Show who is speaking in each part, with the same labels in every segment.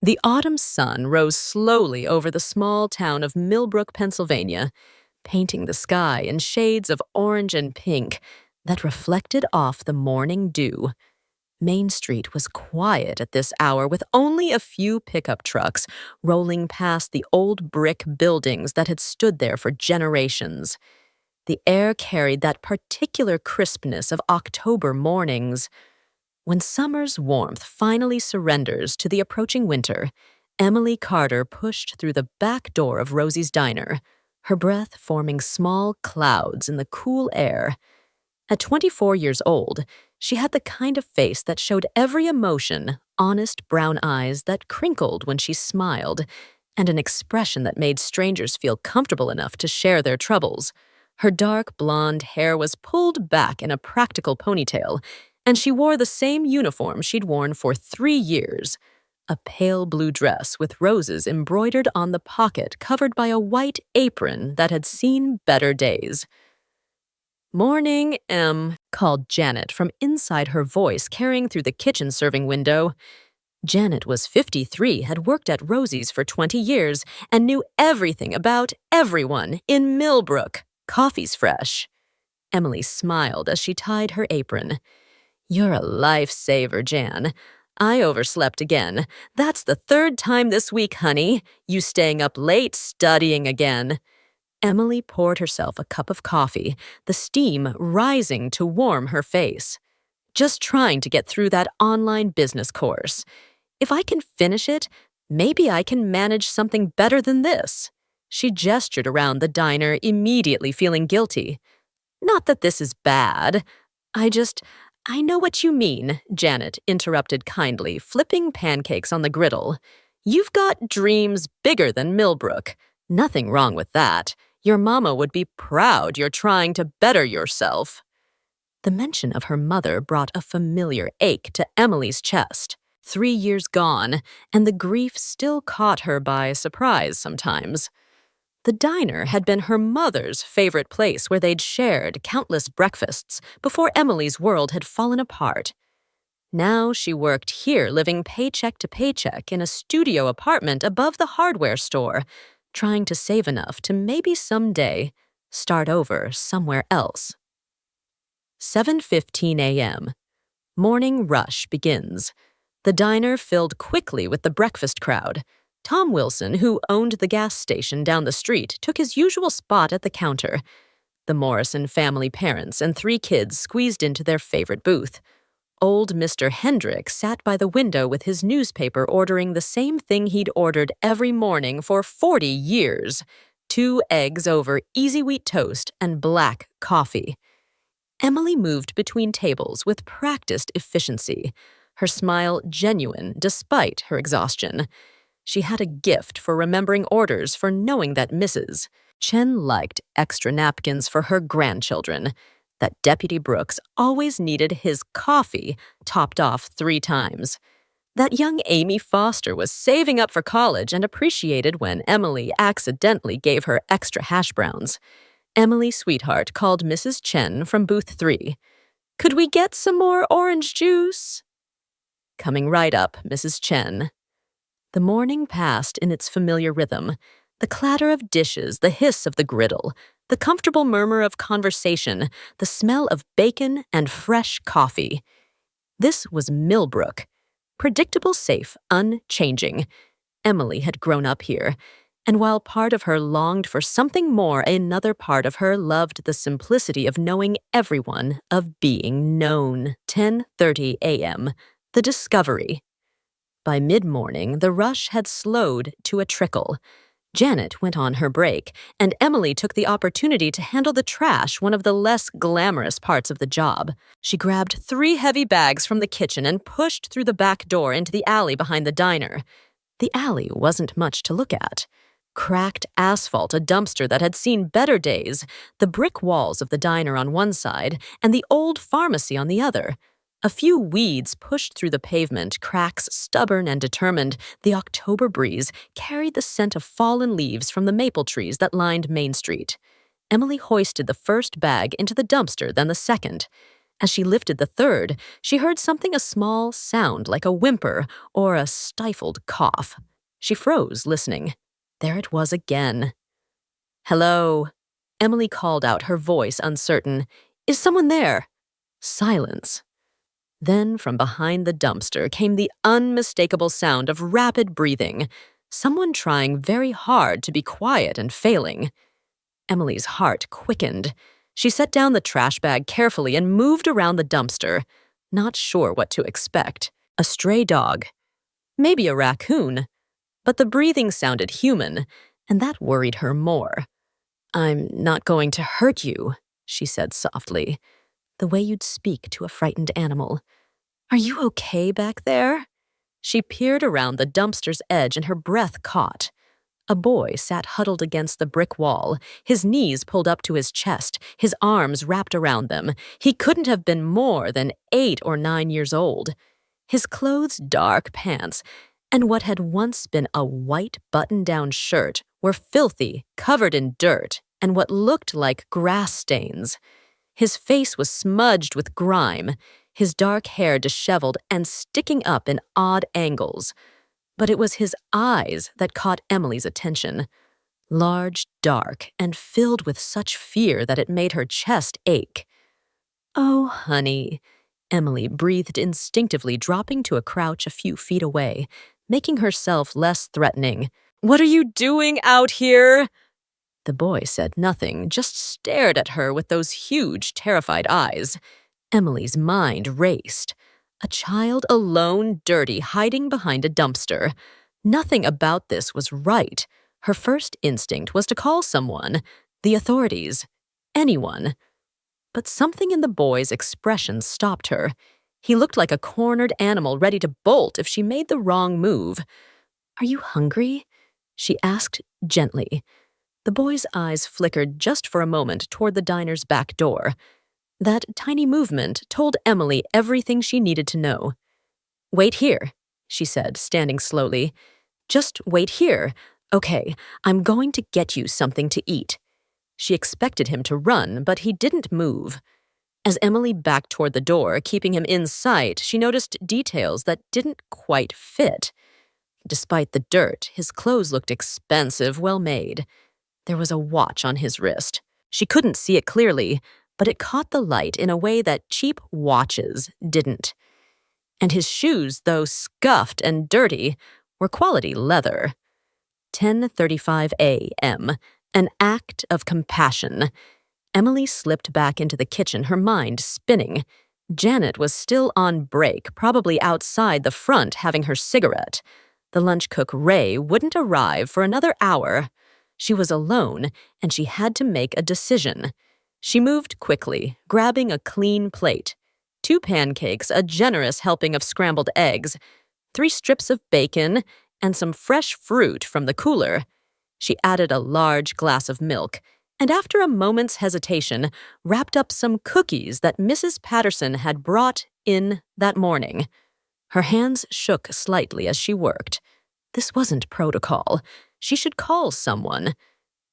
Speaker 1: The autumn sun rose slowly over the small town of Millbrook, Pennsylvania, painting the sky in shades of orange and pink that reflected off the morning dew. Main Street was quiet at this hour, with only a few pickup trucks rolling past the old brick buildings that had stood there for generations. The air carried that particular crispness of October mornings. When summer's warmth finally surrenders to the approaching winter, Emily Carter pushed through the back door of Rosie's diner, her breath forming small clouds in the cool air. At 24 years old, she had the kind of face that showed every emotion, honest brown eyes that crinkled when she smiled, and an expression that made strangers feel comfortable enough to share their troubles. Her dark blonde hair was pulled back in a practical ponytail, and she wore the same uniform she'd worn for 3 years, a pale blue dress with roses embroidered on the pocket covered by a white apron that had seen better days. "Morning, Em," called Janet from inside, her voice carrying through the kitchen serving window. Janet was 53, had worked at Rosie's for 20 years, and knew everything about everyone in Millbrook. Coffee's fresh. Emily smiled as she tied her apron. "You're a lifesaver, Jan. I overslept again. That's the 3rd time this week, honey. You staying up late studying again." Emily poured herself a cup of coffee, the steam rising to warm her face. "Just trying to get through that online business course. If I can finish it, maybe I can manage something better than this." She gestured around the diner, immediately feeling guilty. "Not that this is bad. I know what you mean," Janet interrupted kindly, flipping pancakes on the griddle. "You've got dreams bigger than Millbrook. Nothing wrong with that. Your mama would be proud you're trying to better yourself." The mention of her mother brought a familiar ache to Emily's chest. 3 years gone, and the grief still caught her by surprise sometimes. The diner had been her mother's favorite place where they'd shared countless breakfasts before Emily's world had fallen apart. Now she worked here, living paycheck to paycheck in a studio apartment above the hardware store, trying to save enough to maybe someday start over somewhere else. 7:15 a.m. Morning rush begins. The diner filled quickly with the breakfast crowd. Tom Wilson, who owned the gas station down the street, took his usual spot at the counter. The Morrison family parents and 3 kids squeezed into their favorite booth. Old Mr. Hendrick sat by the window with his newspaper, ordering the same thing he'd ordered every morning for 40 years: 2 eggs over easy wheat toast and black coffee. Emily moved between tables with practiced efficiency, her smile genuine despite her exhaustion. She had a gift for remembering orders, for knowing that Mrs. Chen liked extra napkins for her grandchildren, that Deputy Brooks always needed his coffee topped off 3 times, that young Amy Foster was saving up for college and appreciated when Emily accidentally gave her extra hash browns. Emily Sweetheart called Mrs. Chen from booth 3. "Could we get some more orange juice?" "Coming right up, Mrs. Chen." The morning passed in its familiar rhythm, the clatter of dishes, the hiss of the griddle, the comfortable murmur of conversation, the smell of bacon and fresh coffee. This was Millbrook. Predictable, safe, unchanging. Emily had grown up here, and while part of her longed for something more, another part of her loved the simplicity of knowing everyone, of being known. 10:30 a.m. The discovery. By mid-morning, the rush had slowed to a trickle. Janet went on her break, and Emily took the opportunity to handle the trash, one of the less glamorous parts of the job. She grabbed 3 heavy bags from the kitchen and pushed through the back door into the alley behind the diner. The alley wasn't much to look at. Cracked asphalt, a dumpster that had seen better days, the brick walls of the diner on one side, and the old pharmacy on the other. A few weeds pushed through the pavement, cracks stubborn and determined. The October breeze carried the scent of fallen leaves from the maple trees that lined Main Street. Emily hoisted the first bag into the dumpster, then the second. As she lifted the third, she heard something a small sound like a whimper or a stifled cough. She froze, listening. There it was again. "Hello," Emily called out, her voice uncertain. "Is someone there?" Silence. Then, from behind the dumpster, came the unmistakable sound of rapid breathing, someone trying very hard to be quiet and failing. Emily's heart quickened. She set down the trash bag carefully and moved around the dumpster, not sure what to expect. A stray dog. Maybe a raccoon. But the breathing sounded human, and that worried her more. "I'm not going to hurt you," she said softly, the way you'd speak to a frightened animal. "Are you okay back there?" She peered around the dumpster's edge and her breath caught. A boy sat huddled against the brick wall, his knees pulled up to his chest, his arms wrapped around them. He couldn't have been more than 8 or 9 years old. His clothes dark pants, and what had once been a white button-down shirt were filthy, covered in dirt, and what looked like grass stains. His face was smudged with grime, his dark hair disheveled and sticking up in odd angles. But it was his eyes that caught Emily's attention. Large, dark, and filled with such fear that it made her chest ache. "Oh, honey," Emily breathed instinctively, dropping to a crouch a few feet away, making herself less threatening. "What are you doing out here?" The boy said nothing, just stared at her with those huge, terrified eyes. Emily's mind raced. A child alone, dirty, hiding behind a dumpster. Nothing about this was right. Her first instinct was to call someone, the authorities, anyone. But something in the boy's expression stopped her. He looked like a cornered animal ready to bolt if she made the wrong move. "Are you hungry?" she asked gently. The boy's eyes flickered just for a moment toward the diner's back door. That tiny movement told Emily everything she needed to know. "Wait here," she said, standing slowly. "Just wait here. Okay, I'm going to get you something to eat." She expected him to run, but he didn't move. As Emily backed toward the door, keeping him in sight, she noticed details that didn't quite fit. Despite the dirt, his clothes looked expensive, well-made. There was a watch on his wrist. She couldn't see it clearly, but it caught the light in a way that cheap watches didn't. And his shoes, though scuffed and dirty, were quality leather. 10:35 a.m., an act of compassion. Emily slipped back into the kitchen, her mind spinning. Janet was still on break, probably outside the front having her cigarette. The lunch cook, Ray, wouldn't arrive for another hour. She was alone, and she had to make a decision. She moved quickly, grabbing a clean plate. 2 pancakes, a generous helping of scrambled eggs, 3 strips of bacon, and some fresh fruit from the cooler. She added a large glass of milk, and after a moment's hesitation, wrapped up some cookies that Mrs. Patterson had brought in that morning. Her hands shook slightly as she worked. This wasn't protocol. She should call someone.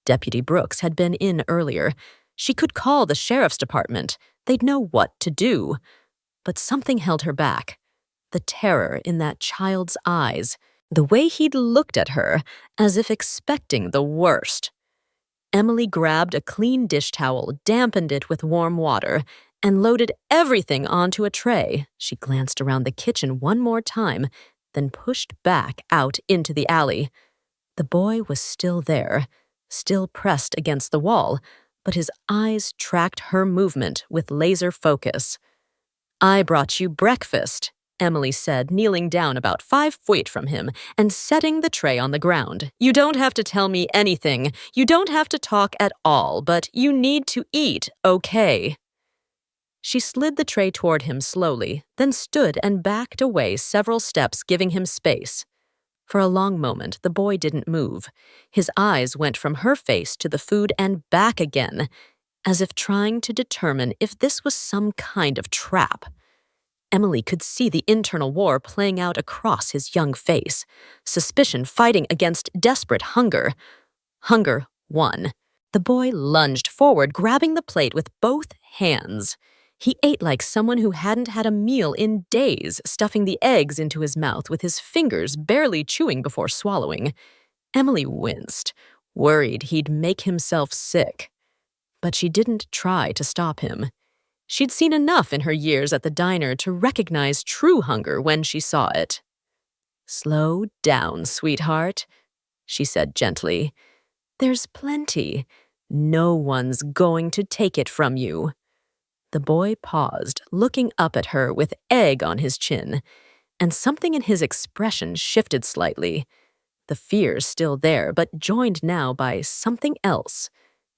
Speaker 1: Deputy Brooks had been in earlier. She could call the sheriff's department. They'd know what to do. But something held her back. The terror in that child's eyes. The way he'd looked at her, as if expecting the worst. Emily grabbed a clean dish towel, dampened it with warm water, and loaded everything onto a tray. She glanced around the kitchen one more time, then pushed back out into the alley. The boy was still there, still pressed against the wall, but his eyes tracked her movement with laser focus. "I brought you breakfast," Emily said, kneeling down about 5 feet from him and setting the tray on the ground. "You don't have to tell me anything. You don't have to talk at all, but you need to eat, okay?" She slid the tray toward him slowly, then stood and backed away several steps, giving him space. For a long moment, the boy didn't move. His eyes went from her face to the food and back again, as if trying to determine if this was some kind of trap. Emily could see the internal war playing out across his young face, suspicion fighting against desperate hunger. Hunger won. The boy lunged forward, grabbing the plate with both hands. He ate like someone who hadn't had a meal in days, stuffing the eggs into his mouth with his fingers barely chewing before swallowing. Emily winced, worried he'd make himself sick. But she didn't try to stop him. She'd seen enough in her years at the diner to recognize true hunger when she saw it. "Slow down, sweetheart," she said gently. "There's plenty. No one's going to take it from you." The boy paused, looking up at her with egg on his chin, and something in his expression shifted slightly. The fear still there, but joined now by something else.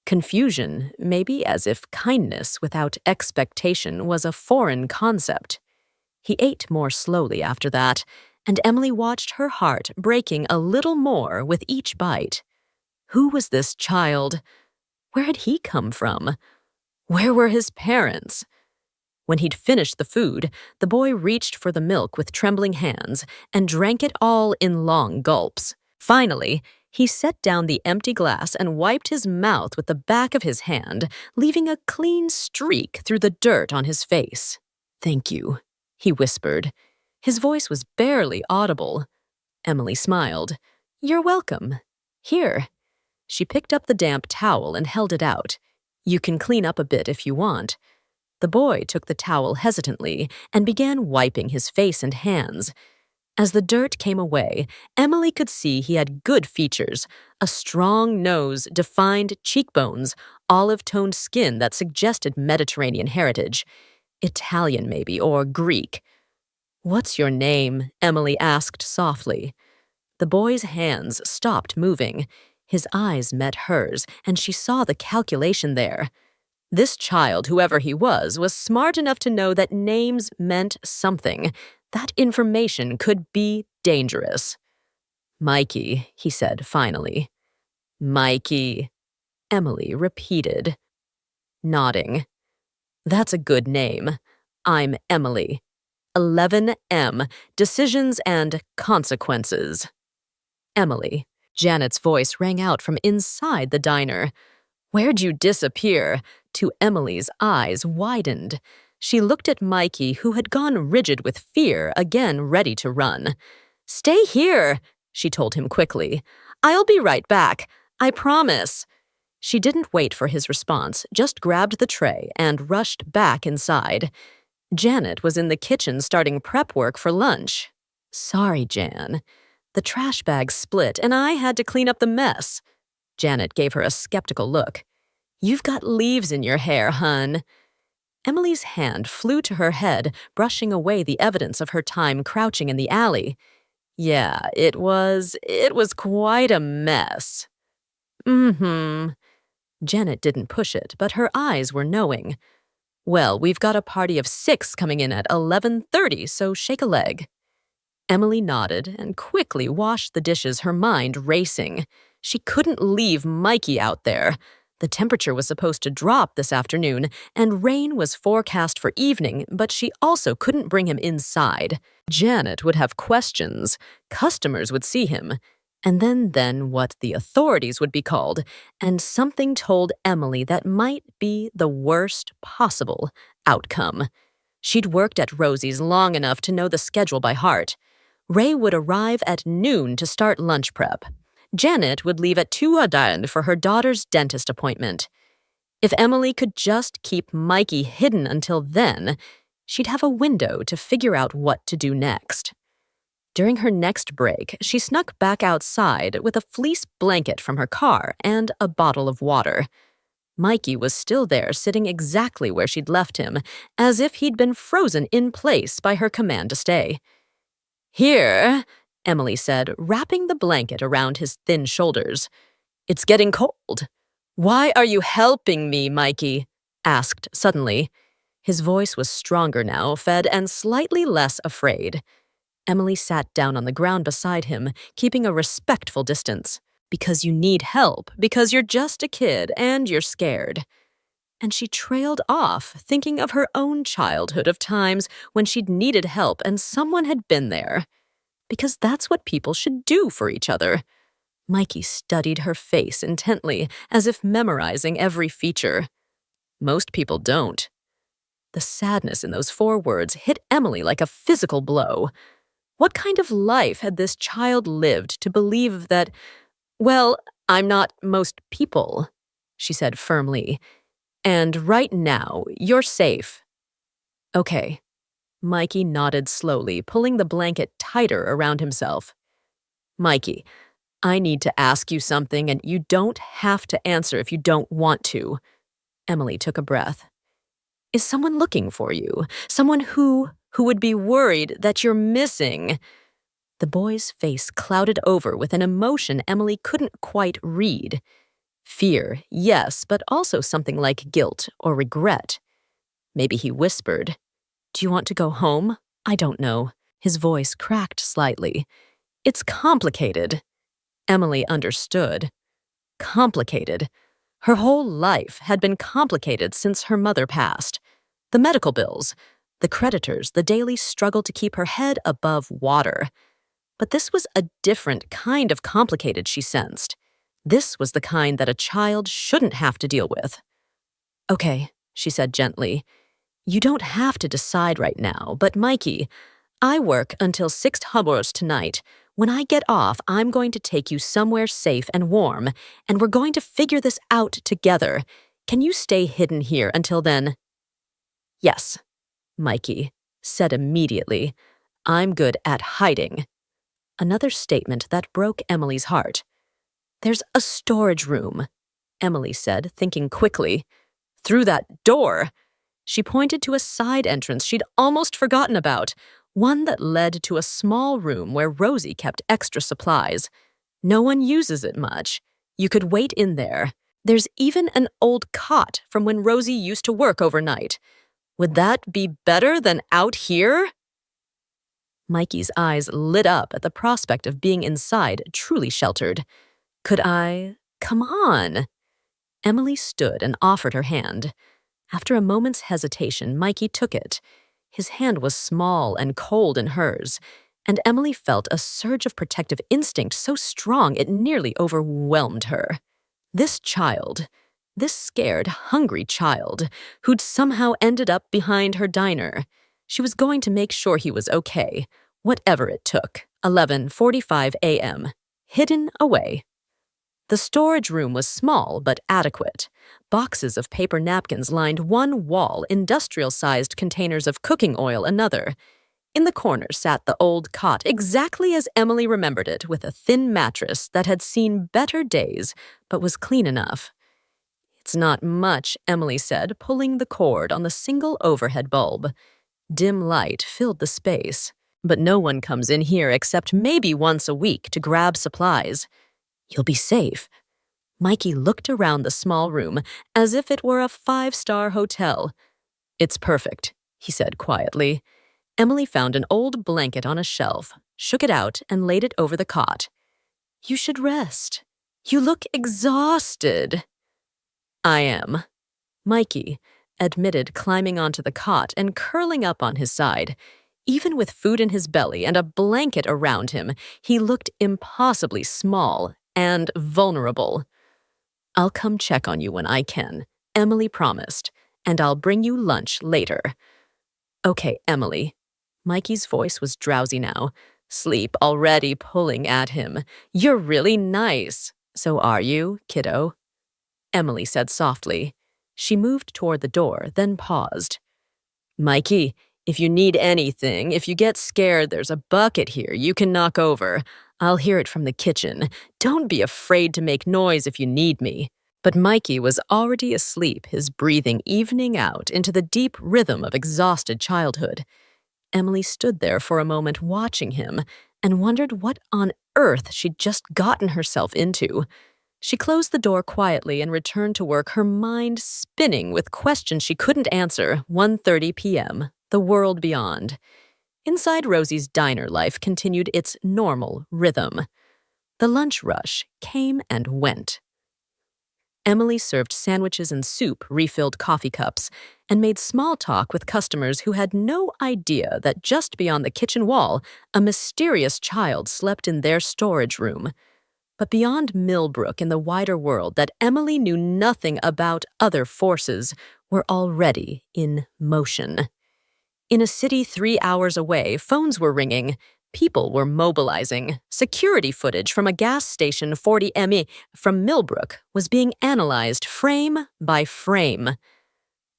Speaker 1: Confusion, maybe, as if kindness without expectation was a foreign concept. He ate more slowly after that, and Emily watched her heart breaking a little more with each bite. Who was this child? Where had he come from? Where were his parents? When he'd finished the food, the boy reached for the milk with trembling hands and drank it all in long gulps. Finally, he set down the empty glass and wiped his mouth with the back of his hand, leaving a clean streak through the dirt on his face. "Thank you," he whispered. His voice was barely audible. Emily smiled. "You're welcome. Here." She picked up the damp towel and held it out. "You can clean up a bit if you want." The boy took the towel hesitantly and began wiping his face and hands. As the dirt came away, Emily could see he had good features, a strong nose, defined cheekbones, olive-toned skin that suggested Mediterranean heritage. Italian, maybe, or Greek. "What's your name?" Emily asked softly. The boy's hands stopped moving. His eyes met hers, and she saw the calculation there. This child, whoever he was smart enough to know that names meant something. That information could be dangerous. "Mikey," he said finally. "Mikey," Emily repeated, nodding. "That's a good name. I'm Emily. 11M, Decisions and Consequences." Emily. Janet's voice rang out from inside the diner. "Where'd you disappear?" To Emily's eyes widened. She looked at Mikey, who had gone rigid with fear, again ready to run. "Stay here," she told him quickly. "I'll be right back. I promise." She didn't wait for his response, just grabbed the tray and rushed back inside. Janet was in the kitchen starting prep work for lunch. "Sorry, Jan. The trash bag split and I had to clean up the mess." Janet gave her a skeptical look. "You've got leaves in your hair, hun." Emily's hand flew to her head, brushing away the evidence of her time crouching in the alley. "Yeah, it was quite a mess." "Mm-hmm." Janet didn't push it, but her eyes were knowing. "Well, we've got a party of 6 coming in at 11:30, so shake a leg." Emily nodded and quickly washed the dishes, her mind racing. She couldn't leave Mikey out there. The temperature was supposed to drop this afternoon, and rain was forecast for evening, but she also couldn't bring him inside. Janet would have questions. Customers would see him. And then what the authorities would be called, and something told Emily that might be the worst possible outcome. She'd worked at Rosie's long enough to know the schedule by heart. Ray would arrive at noon to start lunch prep. Janet would leave at 2:00 for her daughter's dentist appointment. If Emily could just keep Mikey hidden until then, she'd have a window to figure out what to do next. During her next break, she snuck back outside with a fleece blanket from her car and a bottle of water. Mikey was still there, sitting exactly where she'd left him, as if he'd been frozen in place by her command to stay. "Here," Emily said, wrapping the blanket around his thin shoulders. "It's getting cold." "Why are you helping me, Mikey?" asked suddenly. His voice was stronger now, fed and slightly less afraid. Emily sat down on the ground beside him, keeping a respectful distance. "Because you need help, because you're just a kid and you're scared." And she trailed off, thinking of her own childhood of times when she'd needed help and someone had been there. Because that's what people should do for each other. Mikey studied her face intently, as if memorizing every feature. Most people don't. The sadness in those 4 words hit Emily like a physical blow. What kind of life had this child lived to believe that, well, I'm not most people, she said firmly. And right now, you're safe. Okay. Mikey nodded slowly, pulling the blanket tighter around himself. Mikey, I need to ask you something, and you don't have to answer if you don't want to. Emily took a breath. Is someone looking for you? Someone who would be worried that you're missing? The boy's face clouded over with an emotion Emily couldn't quite read. Fear, yes, but also something like guilt or regret. Maybe he whispered, "Do you want to go home?" I don't know. His voice cracked slightly. It's complicated. Emily understood. Complicated. Her whole life had been complicated since her mother passed. The medical bills, the creditors, the daily struggle to keep her head above water. But this was a different kind of complicated, she sensed. This was the kind that a child shouldn't have to deal with. Okay, she said gently. You don't have to decide right now, but Mikey, I work until 6 hours tonight. When I get off, I'm going to take you somewhere safe and warm, and we're going to figure this out together. Can you stay hidden here until then? Yes, Mikey said immediately. I'm good at hiding. Another statement that broke Emily's heart. There's a storage room, Emily said, thinking quickly. Through that door. She pointed to a side entrance she'd almost forgotten about, one that led to a small room where Rosie kept extra supplies. No one uses it much. You could wait in there. There's even an old cot from when Rosie used to work overnight. Would that be better than out here? Mikey's eyes lit up at the prospect of being inside, truly sheltered. Could I? Come on. Emily stood and offered her hand. After a moment's hesitation, Mikey took it. His hand was small and cold in hers, and Emily felt a surge of protective instinct so strong it nearly overwhelmed her. This child, this scared, hungry child, who'd somehow ended up behind her diner. She was going to make sure he was okay, whatever it took. 11:45 a.m. Hidden away. The storage room was small but adequate. Boxes of paper napkins lined one wall, industrial-sized containers of cooking oil another. In the corner sat the old cot, exactly as Emily remembered it, with a thin mattress that had seen better days, but was clean enough. It's not much, Emily said, pulling the cord on the single overhead bulb. Dim light filled the space. But no one comes in here except maybe once a week to grab supplies. You'll be safe. Mikey looked around the small room as if it were a 5-star hotel. It's perfect, he said quietly. Emily found an old blanket on a shelf, shook it out, and laid it over the cot. You should rest. You look exhausted. I am. Mikey admitted, climbing onto the cot and curling up on his side. Even with food in his belly and a blanket around him, he looked impossibly small and vulnerable. I'll come check on you when I can, Emily promised, and I'll bring you lunch later. Okay, Emily. Mikey's voice was drowsy now, sleep already pulling at him. You're really nice. So are you, kiddo? Emily said softly. She moved toward the door, then paused. Mikey, if you need anything, if you get scared, there's a bucket here you can knock over. I'll hear it from the kitchen. Don't be afraid to make noise if you need me. But Mikey was already asleep, his breathing evening out into the deep rhythm of exhausted childhood. Emily stood there for a moment watching him and wondered what on earth she'd just gotten herself into. She closed the door quietly and returned to work, her mind spinning with questions she couldn't answer. 1:30 p.m., the world beyond. Inside Rosie's diner, life continued its normal rhythm. The lunch rush came and went. Emily served sandwiches and soup, refilled coffee cups, and made small talk with customers who had no idea that just beyond the kitchen wall, a mysterious child slept in their storage room. But beyond Millbrook in the wider world that Emily knew nothing about, other forces were already in motion. In a city 3 hours away, phones were ringing. People were mobilizing. Security footage from a gas station 40 mi from Millbrook was being analyzed frame by frame.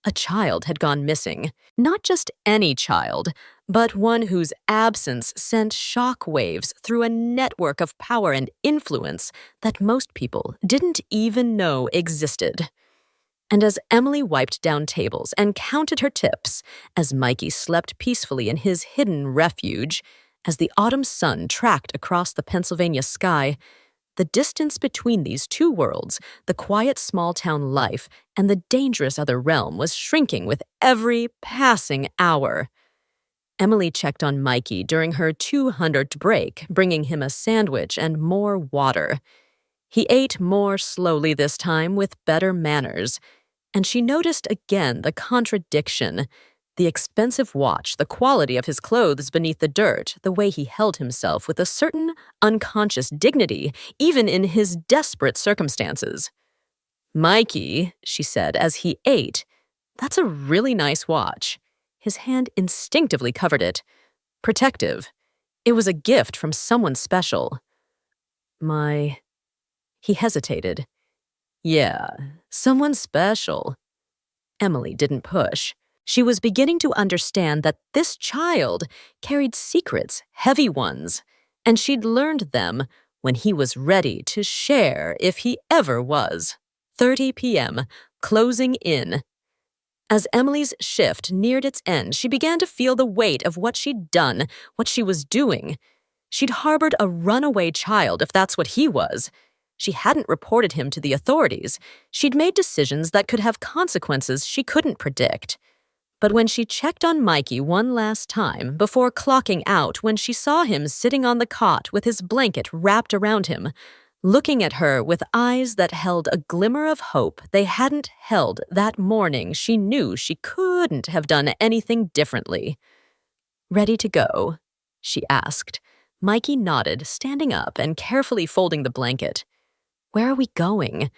Speaker 1: A child had gone missing. Not just any child, but one whose absence sent shock waves through a network of power and influence that most people didn't even know existed. And as Emily wiped down tables and counted her tips, as Mikey slept peacefully in his hidden refuge, as the autumn sun tracked across the Pennsylvania sky, the distance between these two worlds, the quiet small-town life and the dangerous other realm, was shrinking with every passing hour. Emily checked on Mikey during her 200th break, bringing him a sandwich and more water. He ate more slowly this time with better manners, and she noticed again the contradiction. The expensive watch, the quality of his clothes beneath the dirt, the way he held himself with a certain unconscious dignity, even in his desperate circumstances. "Mikey," she said as he ate, "that's a really nice watch." His hand instinctively covered it. Protective. It was a gift from someone special. He hesitated. "Yeah, someone special." Emily didn't push. She was beginning to understand that this child carried secrets, heavy ones, and she'd learned them when he was ready to share, if he ever was. 30 p.m., closing in. As Emily's shift neared its end, she began to feel the weight of what she'd done, what she was doing. She'd harbored a runaway child, if that's what he was. She hadn't reported him to the authorities. She'd made decisions that could have consequences she couldn't predict. But when she checked on Mikey one last time, before clocking out, when she saw him sitting on the cot with his blanket wrapped around him, looking at her with eyes that held a glimmer of hope they hadn't held that morning, she knew she couldn't have done anything differently. "Ready to go?" she asked. Mikey nodded, standing up and carefully folding the blanket. "Where are we going?"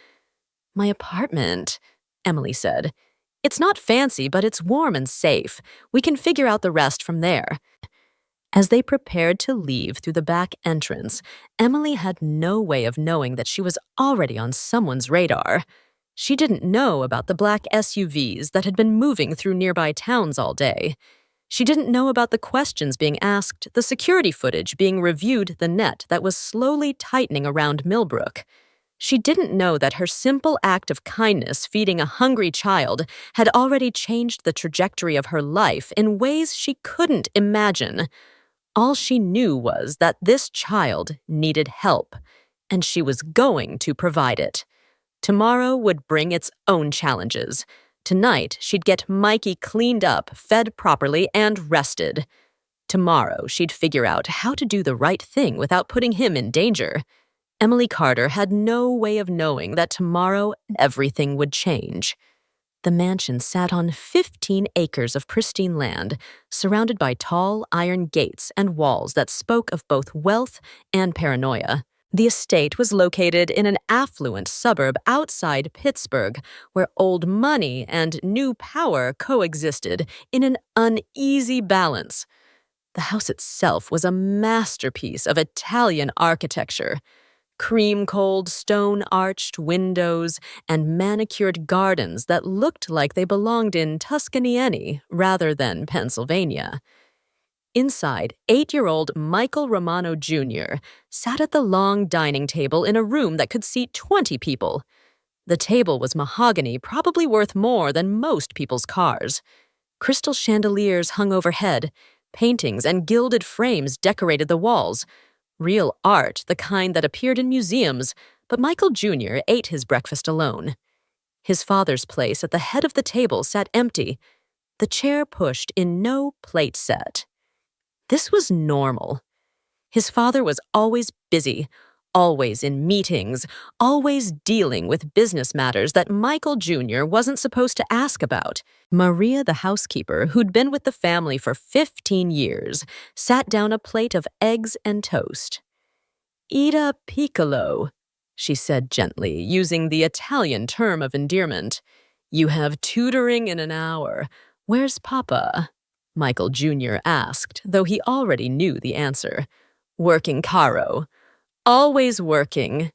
Speaker 1: "My apartment," Emily said. "It's not fancy, but it's warm and safe. We can figure out the rest from there." As they prepared to leave through the back entrance, Emily had no way of knowing that she was already on someone's radar. She didn't know about the black SUVs that had been moving through nearby towns all day. She didn't know about the questions being asked, the security footage being reviewed, the net that was slowly tightening around Millbrook. She didn't know that her simple act of kindness feeding a hungry child had already changed the trajectory of her life in ways she couldn't imagine. All she knew was that this child needed help, and she was going to provide it. Tomorrow would bring its own challenges. Tonight, she'd get Mikey cleaned up, fed properly, and rested. Tomorrow, she'd figure out how to do the right thing without putting him in danger. Emily Carter had no way of knowing that tomorrow everything would change. The mansion sat on 15 acres of pristine land, surrounded by tall iron gates and walls that spoke of both wealth and paranoia. The estate was located in an affluent suburb outside Pittsburgh, where old money and new power coexisted in an uneasy balance. The house itself was a masterpiece of Italian architecture. Cream-cold, stone-arched windows and manicured gardens that looked like they belonged in Tuscany rather than Pennsylvania. Inside, 8-year-old Michael Romano Jr. sat at the long dining table in a room that could seat 20 people. The table was mahogany, probably worth more than most people's cars. Crystal chandeliers hung overhead. Paintings and gilded frames decorated the walls. Real art, the kind that appeared in museums, but Michael Jr. ate his breakfast alone. His father's place at the head of the table sat empty, the chair pushed in no plate set. This was normal. His father was always busy, always in meetings, always dealing with business matters that Michael Jr. wasn't supposed to ask about. Maria, the housekeeper, who'd been with the family for 15 years, sat down a plate of eggs and toast. Ida Piccolo, she said gently, using the Italian term of endearment. You have tutoring in an hour. Where's Papa? Michael Jr. asked, though he already knew the answer. Working Caro. Always working.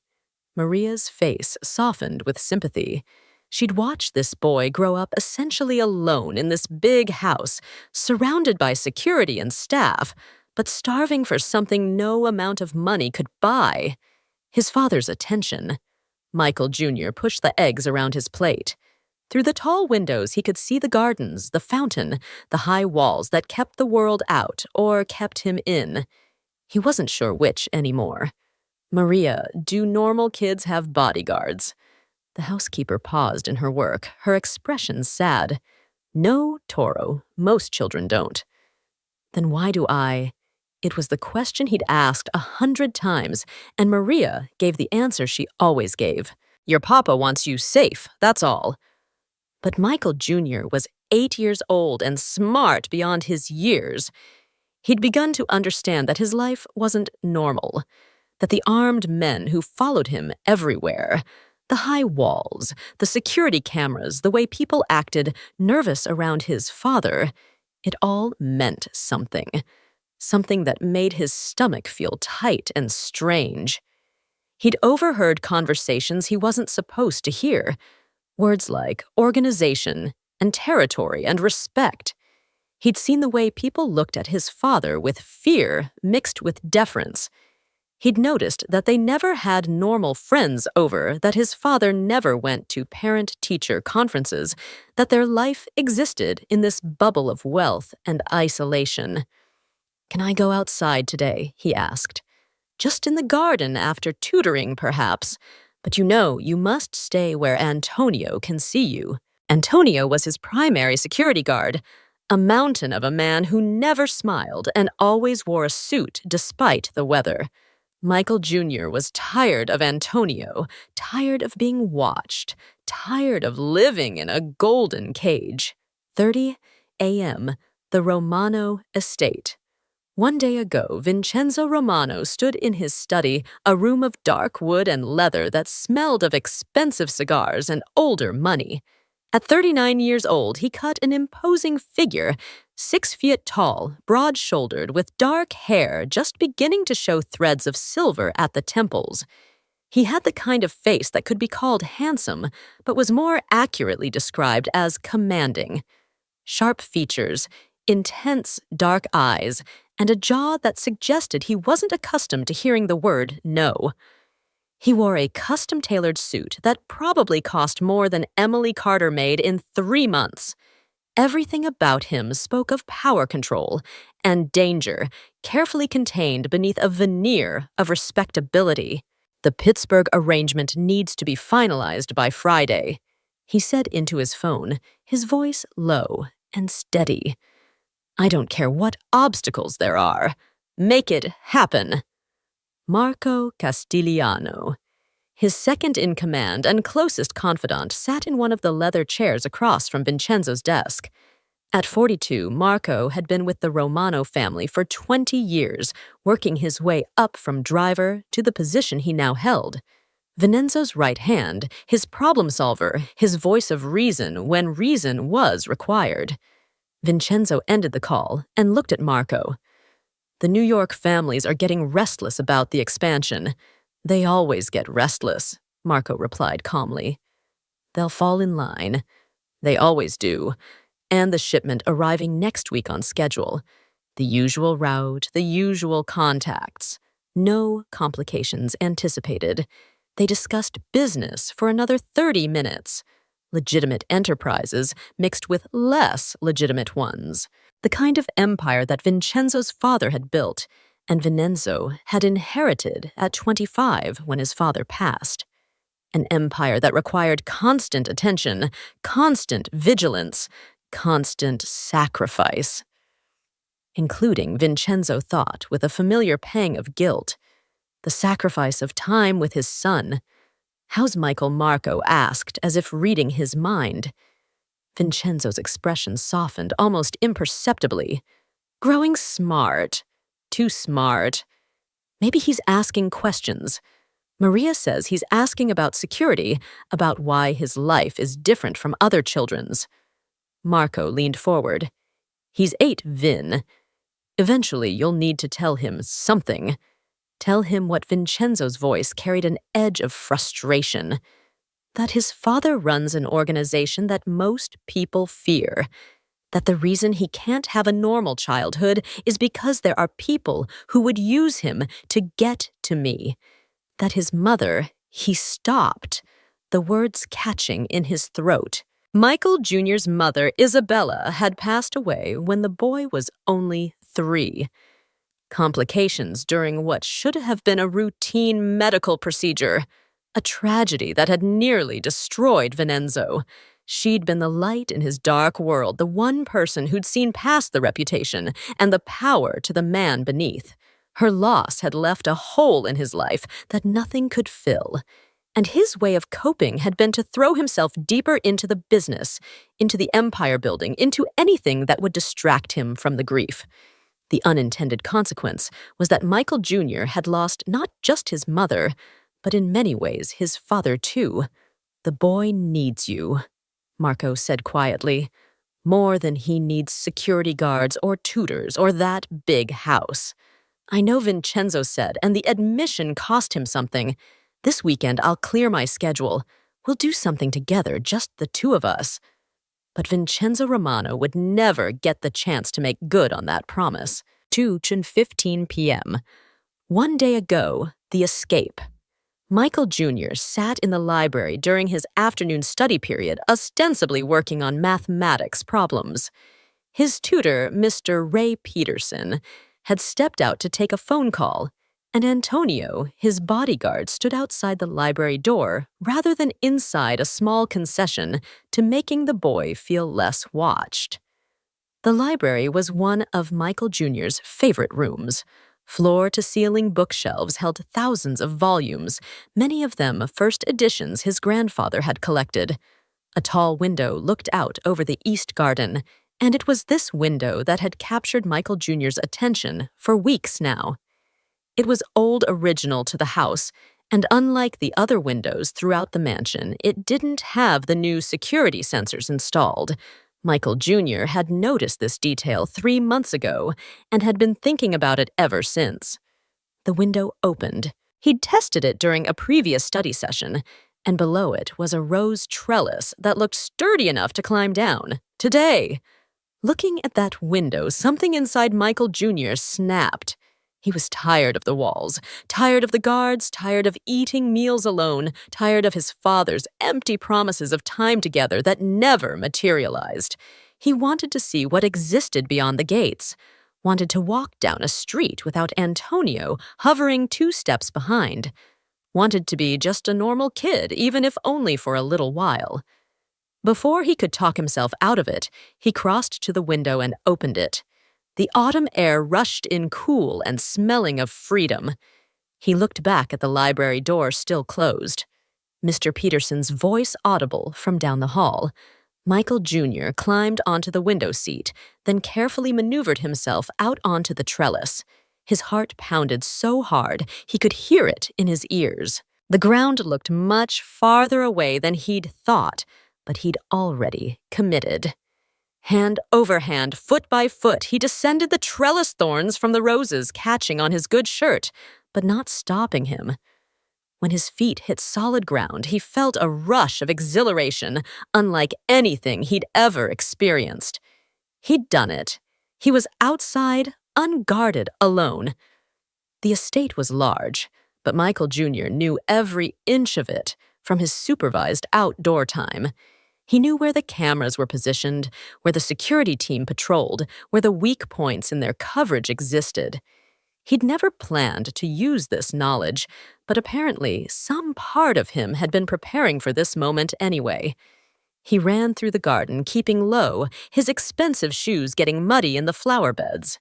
Speaker 1: Maria's face softened with sympathy. She'd watched this boy grow up essentially alone in this big house, surrounded by security and staff, but starving for something no amount of money could buy. His father's attention. Michael Jr. pushed the eggs around his plate. Through the tall windows, he could see the gardens, the fountain, the high walls that kept the world out or kept him in. He wasn't sure which anymore. Maria, do normal kids have bodyguards? The housekeeper paused in her work, her expression sad. No, Toro, most children don't. Then why do I? It was the question he'd asked 100 times, and Maria gave the answer she always gave. Your papa wants you safe, that's all. But Michael Jr. was 8 years old and smart beyond his years. He'd begun to understand that his life wasn't normal, that the armed men who followed him everywhere, the high walls, the security cameras, the way people acted nervous around his father, it all meant something. Something that made his stomach feel tight and strange. He'd overheard conversations he wasn't supposed to hear. Words like organization and territory and respect. He'd seen the way people looked at his father with fear mixed with deference. He'd noticed that they never had normal friends over, that his father never went to parent-teacher conferences, that their life existed in this bubble of wealth and isolation. Can I go outside today? He asked. Just in the garden after tutoring, perhaps. But you must stay where Antonio can see you. Antonio was his primary security guard, a mountain of a man who never smiled and always wore a suit despite the weather. Michael Jr. was tired of Antonio, tired of being watched, tired of living in a golden cage. 30 a.m., the Romano estate. One day ago, Vincenzo Romano stood in his study, a room of dark wood and leather that smelled of expensive cigars and older money. At 39 years old, he cut an imposing figure, 6 feet tall, broad-shouldered, with dark hair just beginning to show threads of silver at the temples. He had the kind of face that could be called handsome, but was more accurately described as commanding. Sharp features, intense dark eyes, and a jaw that suggested he wasn't accustomed to hearing the word no. He wore a custom-tailored suit that probably cost more than Emily Carter made in 3 months. Everything about him spoke of power control and danger, carefully contained beneath a veneer of respectability. The Pittsburgh arrangement needs to be finalized by Friday, he said into his phone, his voice low and steady. I don't care what obstacles there are. Make it happen. Marco Castigliano. His second-in-command and closest confidant sat in one of the leather chairs across from Vincenzo's desk. At 42, Marco had been with the Romano family for 20 years, working his way up from driver to the position he now held. Vincenzo's right hand, his problem solver, his voice of reason when reason was required. Vincenzo ended the call and looked at Marco. The New York families are getting restless about the expansion. They always get restless, Marco replied calmly. They'll fall in line. They always do. And the shipment arriving next week on schedule. The usual route, the usual contacts. No complications anticipated. They discussed business for another 30 minutes. Legitimate enterprises mixed with less legitimate ones. The kind of empire that Vincenzo's father had built, and Vincenzo had inherited at 25 when his father passed. An empire that required constant attention, constant vigilance, constant sacrifice. Including, Vincenzo thought, with a familiar pang of guilt, the sacrifice of time with his son. How's Michael, Marco asked, as if reading his mind. Vincenzo's expression softened almost imperceptibly. Growing smart. Too smart. Maybe he's asking questions. Maria says he's asking about security, about why his life is different from other children's. Marco leaned forward. He's 8, Vin. Eventually, you'll need to tell him something. Tell him what Vincenzo's voice carried an edge of frustration. That his father runs an organization that most people fear. That the reason he can't have a normal childhood is because there are people who would use him to get to me. That his mother, he stopped, the words catching in his throat. Michael Jr.'s mother, Isabella, had passed away when the boy was only 3. Complications during what should have been a routine medical procedure. A tragedy that had nearly destroyed Vincenzo. She'd been the light in his dark world, the one person who'd seen past the reputation and the power to the man beneath. Her loss had left a hole in his life that nothing could fill. And his way of coping had been to throw himself deeper into the business, into the empire building, into anything that would distract him from the grief. The unintended consequence was that Michael Jr. had lost not just his mother, but in many ways his father too. The boy needs you, Marco said quietly, more than he needs security guards or tutors or that big house. I know Vincenzo said, and the admission cost him something. This weekend I'll clear my schedule. We'll do something together, just the 2 of us. But Vincenzo Romano would never get the chance to make good on that promise. 2:15 p.m. One day ago, the escape. Michael Jr. sat in the library during his afternoon study period, ostensibly working on mathematics problems. His tutor, Mr. Ray Peterson, had stepped out to take a phone call, and Antonio, his bodyguard, stood outside the library door rather than inside a small concession to making the boy feel less watched. The library was one of Michael Jr.'s favorite rooms. Floor-to-ceiling bookshelves held thousands of volumes, many of them first editions his grandfather had collected. A tall window looked out over the east garden, and it was this window that had captured Michael Jr.'s attention for weeks now. It was old original to the house, and unlike the other windows throughout the mansion, it didn't have the new security sensors installed. Michael Jr. had noticed this detail 3 months ago and had been thinking about it ever since. The window opened. He'd tested it during a previous study session, and below it was a rose trellis that looked sturdy enough to climb down. Today, looking at that window, something inside Michael Jr. snapped. He was tired of the walls, tired of the guards, tired of eating meals alone, tired of his father's empty promises of time together that never materialized. He wanted to see what existed beyond the gates, wanted to walk down a street without Antonio hovering 2 steps behind, wanted to be just a normal kid, even if only for a little while. Before he could talk himself out of it, he crossed to the window and opened it. The autumn air rushed in cool and smelling of freedom. He looked back at the library door still closed. Mr. Peterson's voice audible from down the hall. Michael Jr. climbed onto the window seat, then carefully maneuvered himself out onto the trellis. His heart pounded so hard he could hear it in his ears. The ground looked much farther away than he'd thought, but he'd already committed. Hand over hand, foot by foot, he descended the trellis thorns from the roses, catching on his good shirt, but not stopping him. When his feet hit solid ground, he felt a rush of exhilaration, unlike anything he'd ever experienced. He'd done it. He was outside, unguarded, alone. The estate was large, but Michael Jr. knew every inch of it from his supervised outdoor time. He knew where the cameras were positioned, where the security team patrolled, where the weak points in their coverage existed. He'd never planned to use this knowledge, but apparently some part of him had been preparing for this moment anyway. He ran through the garden, keeping low, his expensive shoes getting muddy in the flower beds.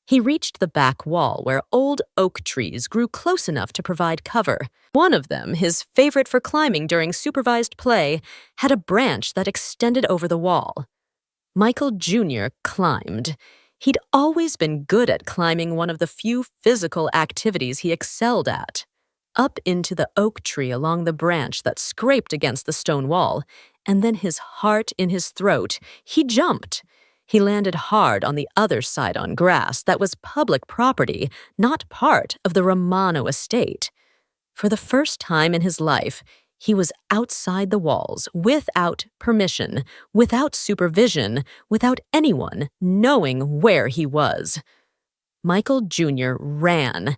Speaker 1: He reached the back wall where old oak trees grew close enough to provide cover. One of them, his favorite for climbing during supervised play, had a branch that extended over the wall. Michael Jr. climbed. He'd always been good at climbing one of the few physical activities he excelled at. Up into the oak tree along the branch that scraped against the stone wall, and then his heart in his throat, he jumped. He landed hard on the other side on grass that was public property, not part of the Romano estate. For the first time in his life, he was outside the walls, without permission, without supervision, without anyone knowing where he was. Michael Jr. ran.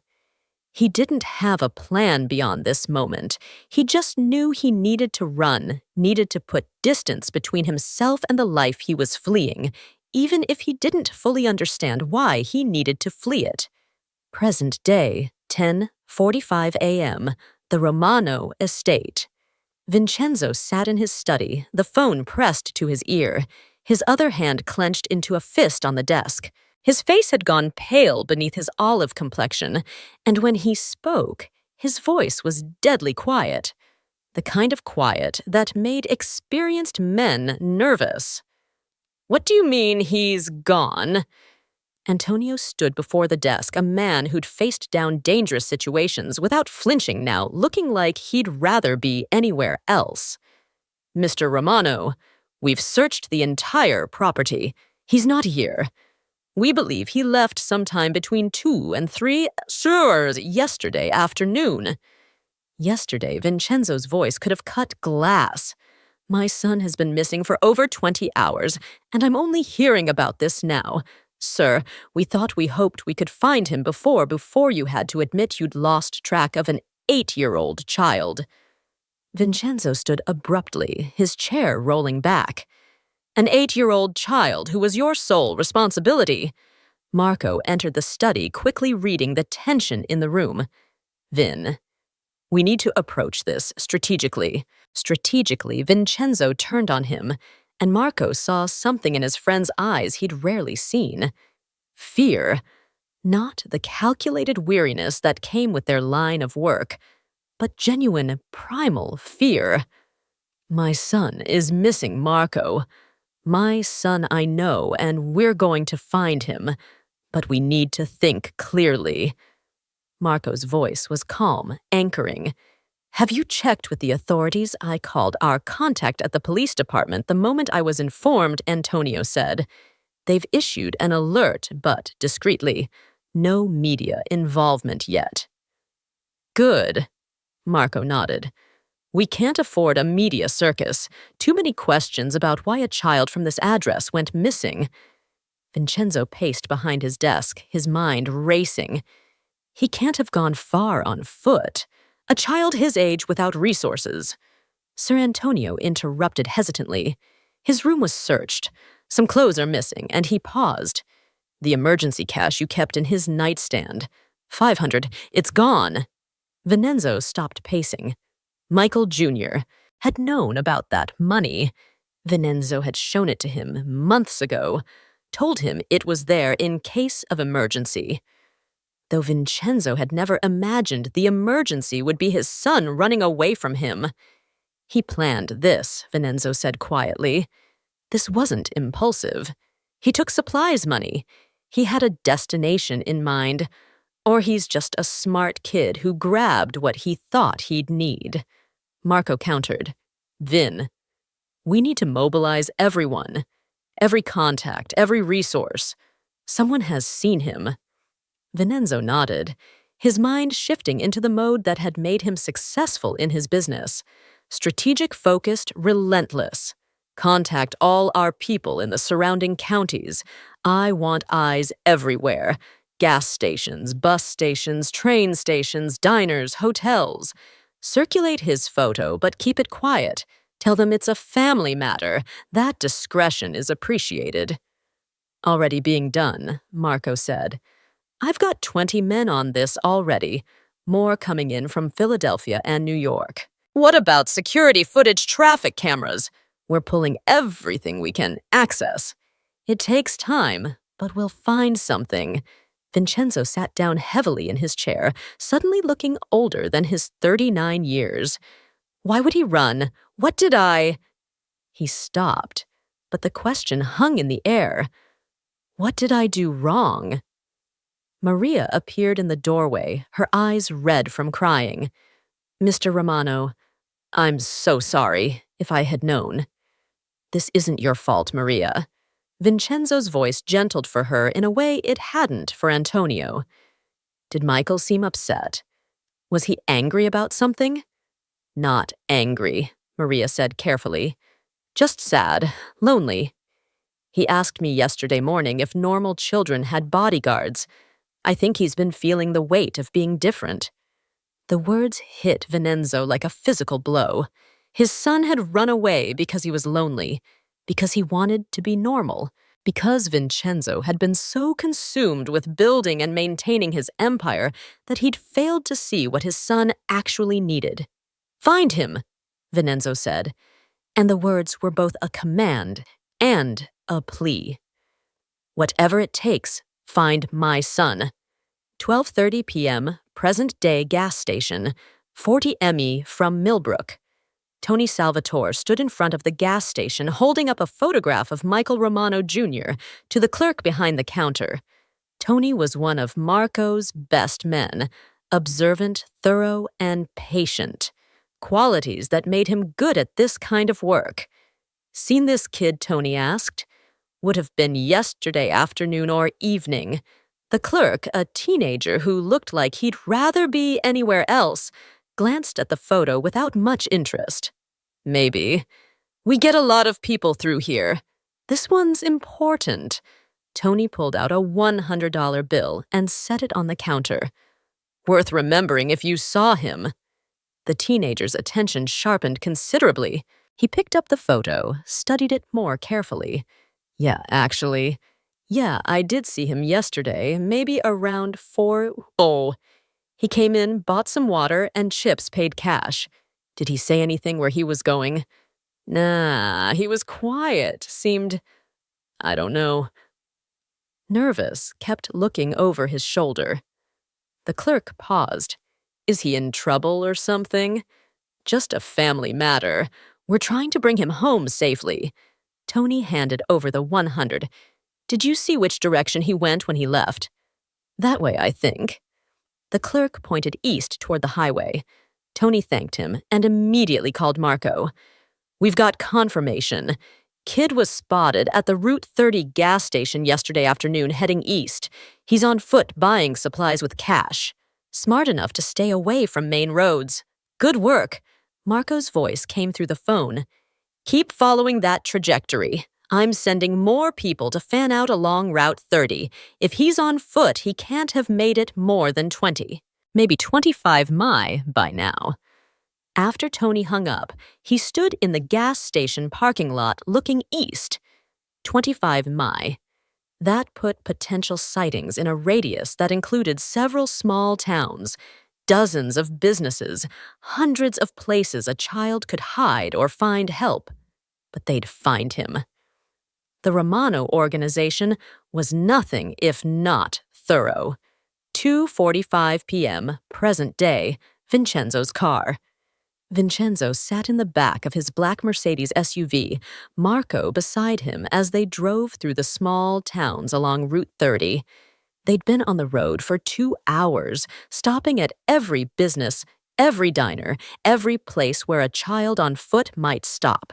Speaker 1: He didn't have a plan beyond this moment. He just knew he needed to run, needed to put distance between himself and the life he was fleeing, even if he didn't fully understand why he needed to flee it. Present day, 10:45 a.m., the Romano estate. Vincenzo sat in his study, the phone pressed to his ear, his other hand clenched into a fist on the desk. His face had gone pale beneath his olive complexion, and when he spoke, his voice was deadly quiet, the kind of quiet that made experienced men nervous. "What do you mean he's gone?" Antonio stood before the desk, a man who'd faced down dangerous situations without flinching now, looking like he'd rather be anywhere else. "Mr. Romano, we've searched the entire property. He's not here. We believe he left sometime between 2 and 3 hours yesterday afternoon." Yesterday, Vincenzo's voice could have cut glass. "My son has been missing for over 20 hours, and I'm only hearing about this now. Sir, we thought we hoped we could find him before you had to admit you'd lost track of an 8-year-old child." Vincenzo stood abruptly, his chair rolling back. "An 8-year-old child who was your sole responsibility." Marco entered the study, quickly reading the tension in the room. "Vin, we need to approach this strategically." Strategically, Vincenzo turned on him, and Marco saw something in his friend's eyes he'd rarely seen. Fear. Not the calculated weariness that came with their line of work, but genuine, primal fear. "My son is missing, Marco. My son I know, and we're going to find him, but we need to think clearly." Marco's voice was calm, anchoring. "Have you checked with the authorities? I called our contact at the police department the moment I was informed," Antonio said. "They've issued an alert, but discreetly. No media involvement yet." "Good," Marco nodded. "We can't afford a media circus. Too many questions about why a child from this address went missing." Vincenzo paced behind his desk, his mind racing. He can't have gone far on foot. A child his age without resources. Sir Antonio interrupted hesitantly. His room was searched. Some clothes are missing, and he paused. "The emergency cash you kept in his nightstand. 500, it's gone." Vincenzo stopped pacing. Michael Jr. had known about that money. Vincenzo had shown it to him months ago, told him it was there in case of emergency. Though Vincenzo had never imagined the emergency would be his son running away from him. He planned this, Vincenzo said quietly. This wasn't impulsive. He took supplies money. He had a destination in mind. Or he's just a smart kid who grabbed what he thought he'd need. Marco countered. "Vin, we need to mobilize everyone. Every contact, every resource. Someone has seen him." Vincenzo nodded, his mind shifting into the mode that had made him successful in his business. Strategic, focused, relentless. Contact all our people in the surrounding counties. I want eyes everywhere. Gas stations, bus stations, train stations, diners, hotels. Circulate his photo, but keep it quiet. Tell them it's a family matter. That discretion is appreciated. "Already being done," Marco said. "I've got 20 men on this already, more coming in from Philadelphia and New York." "What about security footage traffic cameras? We're pulling everything we can access." "It takes time, but we'll find something." Vincenzo sat down heavily in his chair, suddenly looking older than his 39 years. Why would he run? What did I... He stopped, but the question hung in the air. What did I do wrong? Maria appeared in the doorway, her eyes red from crying. Mr. Romano, I'm so sorry, if I had known. This isn't your fault, Maria. Vincenzo's voice gentled for her in a way it hadn't for Antonio. Did Michael seem upset? Was he angry about something? Not angry, Maria said carefully. Just sad, lonely. He asked me yesterday morning if normal children had bodyguards. I think he's been feeling the weight of being different. The words hit Vincenzo like a physical blow. His son had run away because he was lonely, because he wanted to be normal, because Vincenzo had been so consumed with building and maintaining his empire that he'd failed to see what his son actually needed. Find him, Vincenzo said, and the words were both a command and a plea. Whatever it takes, find my son. 12:30 p.m., present-day gas station, 40 ME from Millbrook. Tony Salvatore stood in front of the gas station holding up a photograph of Michael Romano Jr. to the clerk behind the counter. Tony was one of Marco's best men, observant, thorough, and patient, qualities that made him good at this kind of work. Seen this kid, Tony asked. Would have been yesterday afternoon or evening. The clerk, a teenager who looked like he'd rather be anywhere else, glanced at the photo without much interest. Maybe. We get a lot of people through here. This one's important. Tony pulled out a $100 bill and set it on the counter. Worth remembering if you saw him. The teenager's attention sharpened considerably. He picked up the photo, studied it more carefully. Yeah, actually. Yeah, I did see him yesterday, maybe around 4. Oh. He came in, bought some water, and chips paid cash. Did he say anything where he was going? Nah, he was quiet, seemed, I don't know. Nervous, kept looking over his shoulder. The clerk paused. Is he in trouble or something? Just a family matter. We're trying to bring him home safely. Tony handed over the 100. Did you see which direction he went when he left? That way, I think. The clerk pointed east toward the highway. Tony thanked him and immediately called Marco. We've got confirmation. Kid was spotted at the Route 30 gas station yesterday afternoon heading east. He's on foot buying supplies with cash. Smart enough to stay away from main roads. Good work. Marco's voice came through the phone. Keep following that trajectory. I'm sending more people to fan out along Route 30. If he's on foot, he can't have made it more than 20. Maybe 25 mi by now. After Tony hung up, he stood in the gas station parking lot looking east. 25 mi. That put potential sightings in a radius that included several small towns, dozens of businesses, hundreds of places a child could hide or find help. But they'd find him. The Romano organization was nothing if not thorough. 2:45 p.m., present day, Vincenzo's car. Vincenzo sat in the back of his black Mercedes SUV, Marco beside him as they drove through the small towns along Route 30. They'd been on the road for 2 hours, stopping at every business, every diner, every place where a child on foot might stop.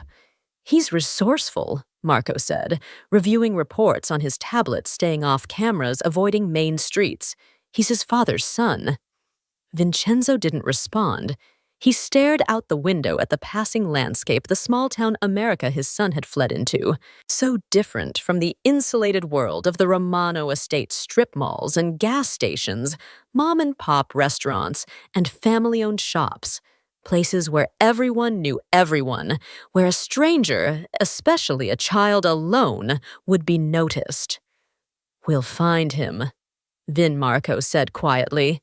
Speaker 1: He's resourceful, Marco said, reviewing reports on his tablet, staying off cameras, avoiding main streets. He's his father's son. Vincenzo didn't respond. He stared out the window at the passing landscape, the small-town America his son had fled into, so different from the insulated world of the Romano estate strip malls and gas stations, mom-and-pop restaurants, and family-owned shops, places where everyone knew everyone, where a stranger, especially a child alone, would be noticed. We'll find him, Vin Marco said quietly.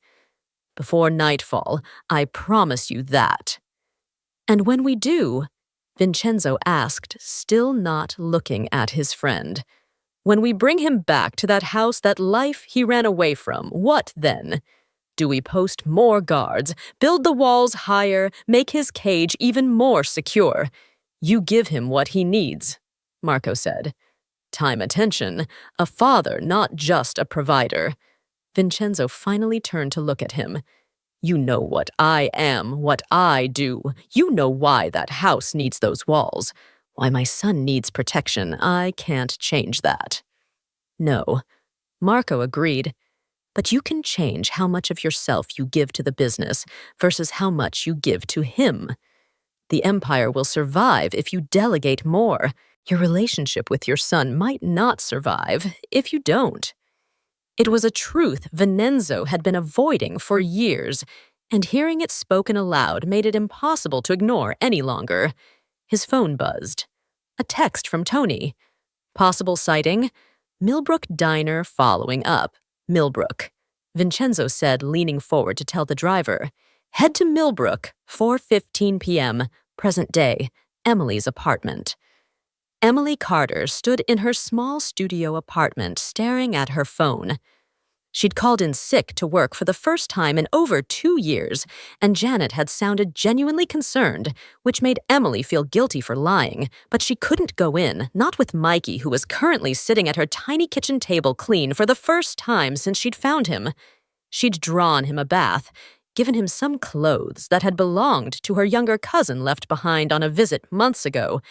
Speaker 1: Before nightfall, I promise you that. And when we do, Vincenzo asked, still not looking at his friend. When we bring him back to that house, that life he ran away from, what then? Do we post more guards, build the walls higher, make his cage even more secure? You give him what he needs, Marco said. Time attention, a father, not just a provider. Vincenzo finally turned to look at him. You know what I am, what I do. You know why that house needs those walls. Why my son needs protection. I can't change that. No, Marco agreed. But you can change how much of yourself you give to the business versus how much you give to him. The empire will survive if you delegate more. Your relationship with your son might not survive if you don't. It was a truth Vincenzo had been avoiding for years, and hearing it spoken aloud made it impossible to ignore any longer. His phone buzzed. A text from Tony. Possible sighting? Millbrook Diner following up. Millbrook. Vincenzo said, leaning forward to tell the driver. Head to Millbrook, 4:15 p.m., present day, Emily's apartment. Emily Carter stood in her small studio apartment staring at her phone. She'd called in sick to work for the first time in over 2 years, and Janet had sounded genuinely concerned, which made Emily feel guilty for lying, but she couldn't go in, not with Mikey, who was currently sitting at her tiny kitchen table clean for the first time since she'd found him. She'd drawn him a bath, given him some clothes that had belonged to her younger cousin left behind on a visit months ago,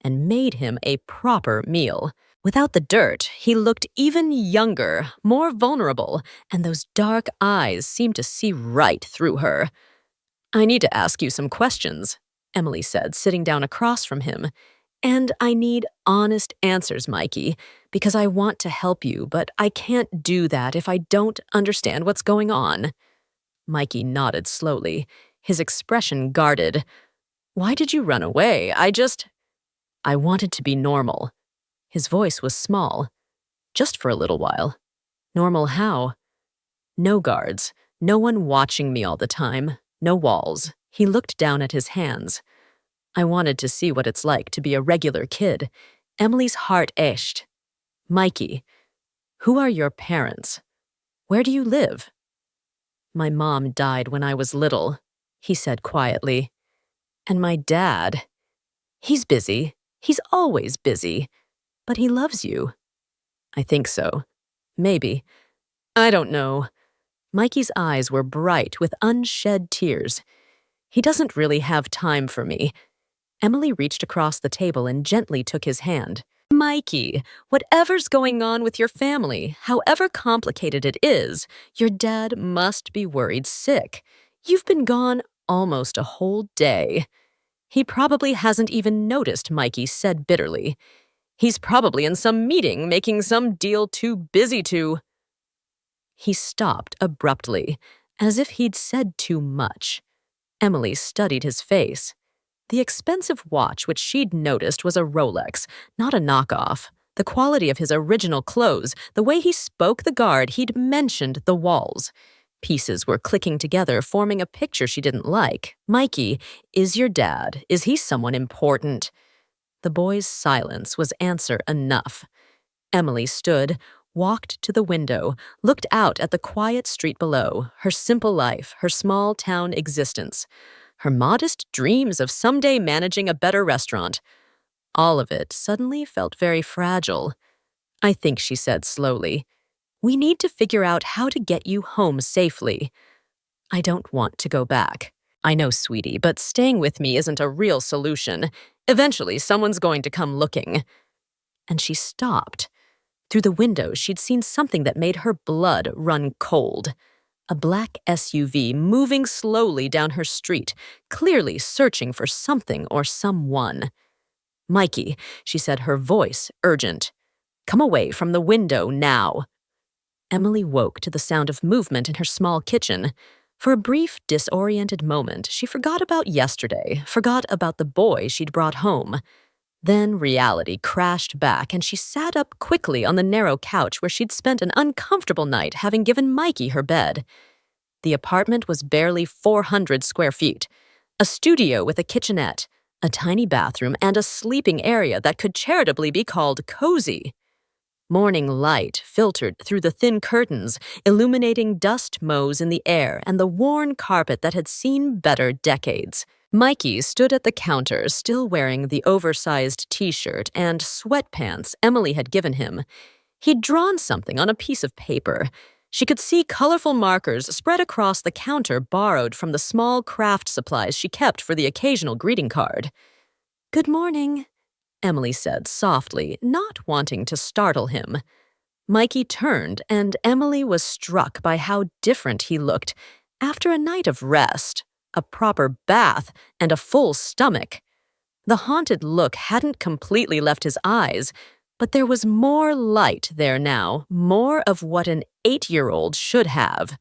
Speaker 1: and made him a proper meal. Without the dirt, he looked even younger, more vulnerable, and those dark eyes seemed to see right through her. I need to ask you some questions, Emily said, sitting down across from him. And I need honest answers, Mikey, because I want to help you, but I can't do that if I don't understand what's going on. Mikey nodded slowly, his expression guarded. Why did you run away? I wanted to be normal. His voice was small. Just for a little while. Normal how? No guards, no one watching me all the time, no walls. He looked down at his hands. I wanted to see what it's like to be a regular kid. Emily's heart ached. Mikey, who are your parents? Where do you live? My mom died when I was little, he said quietly. And my dad, he's busy. He's always busy. But he loves you. I think so. Maybe. I don't know. Mikey's eyes were bright with unshed tears. He doesn't really have time for me. Emily reached across the table and gently took his hand. Mikey, whatever's going on with your family, however complicated it is, your dad must be worried sick. You've been gone almost a whole day. He probably hasn't even noticed, Mikey said bitterly. He's probably in some meeting making some deal too busy to. He stopped abruptly, as if he'd said too much. Emily studied his face. The expensive watch which she'd noticed was a Rolex, not a knockoff. The quality of his original clothes, the way he spoke the guard, he'd mentioned the walls. Pieces were clicking together, forming a picture she didn't like. Mikey, is your dad? Is he someone important? The boy's silence was answer enough. Emily stood, walked to the window, looked out at the quiet street below, her simple life, her small-town existence, her modest dreams of someday managing a better restaurant. All of it suddenly felt very fragile. I think she said slowly, we need to figure out how to get you home safely. I don't want to go back. I know, sweetie, but staying with me isn't a real solution. Eventually, someone's going to come looking. And she stopped. Through the window, she'd seen something that made her blood run cold. A black SUV moving slowly down her street, clearly searching for something or someone. Mikey, she said, her voice urgent. Come away from the window now. Emily woke to the sound of movement in her small kitchen. For a brief, disoriented moment, she forgot about yesterday, forgot about the boy she'd brought home. Then reality crashed back, and she sat up quickly on the narrow couch where she'd spent an uncomfortable night having given Mikey her bed. The apartment was barely 400 square feet. A studio with a kitchenette, a tiny bathroom, and a sleeping area that could charitably be called cozy. Morning light filtered through the thin curtains, illuminating dust motes in the air and the worn carpet that had seen better decades. Mikey stood at the counter, still wearing the oversized t-shirt and sweatpants Emily had given him. He'd drawn something on a piece of paper. She could see colorful markers spread across the counter borrowed from the small craft supplies she kept for the occasional greeting card. "Good morning," Emily said softly, not wanting to startle him. Mikey turned, and Emily was struck by how different he looked after a night of rest, a proper bath, and a full stomach. The haunted look hadn't completely left his eyes, but there was more light there now, more of what an 8-year-old should have.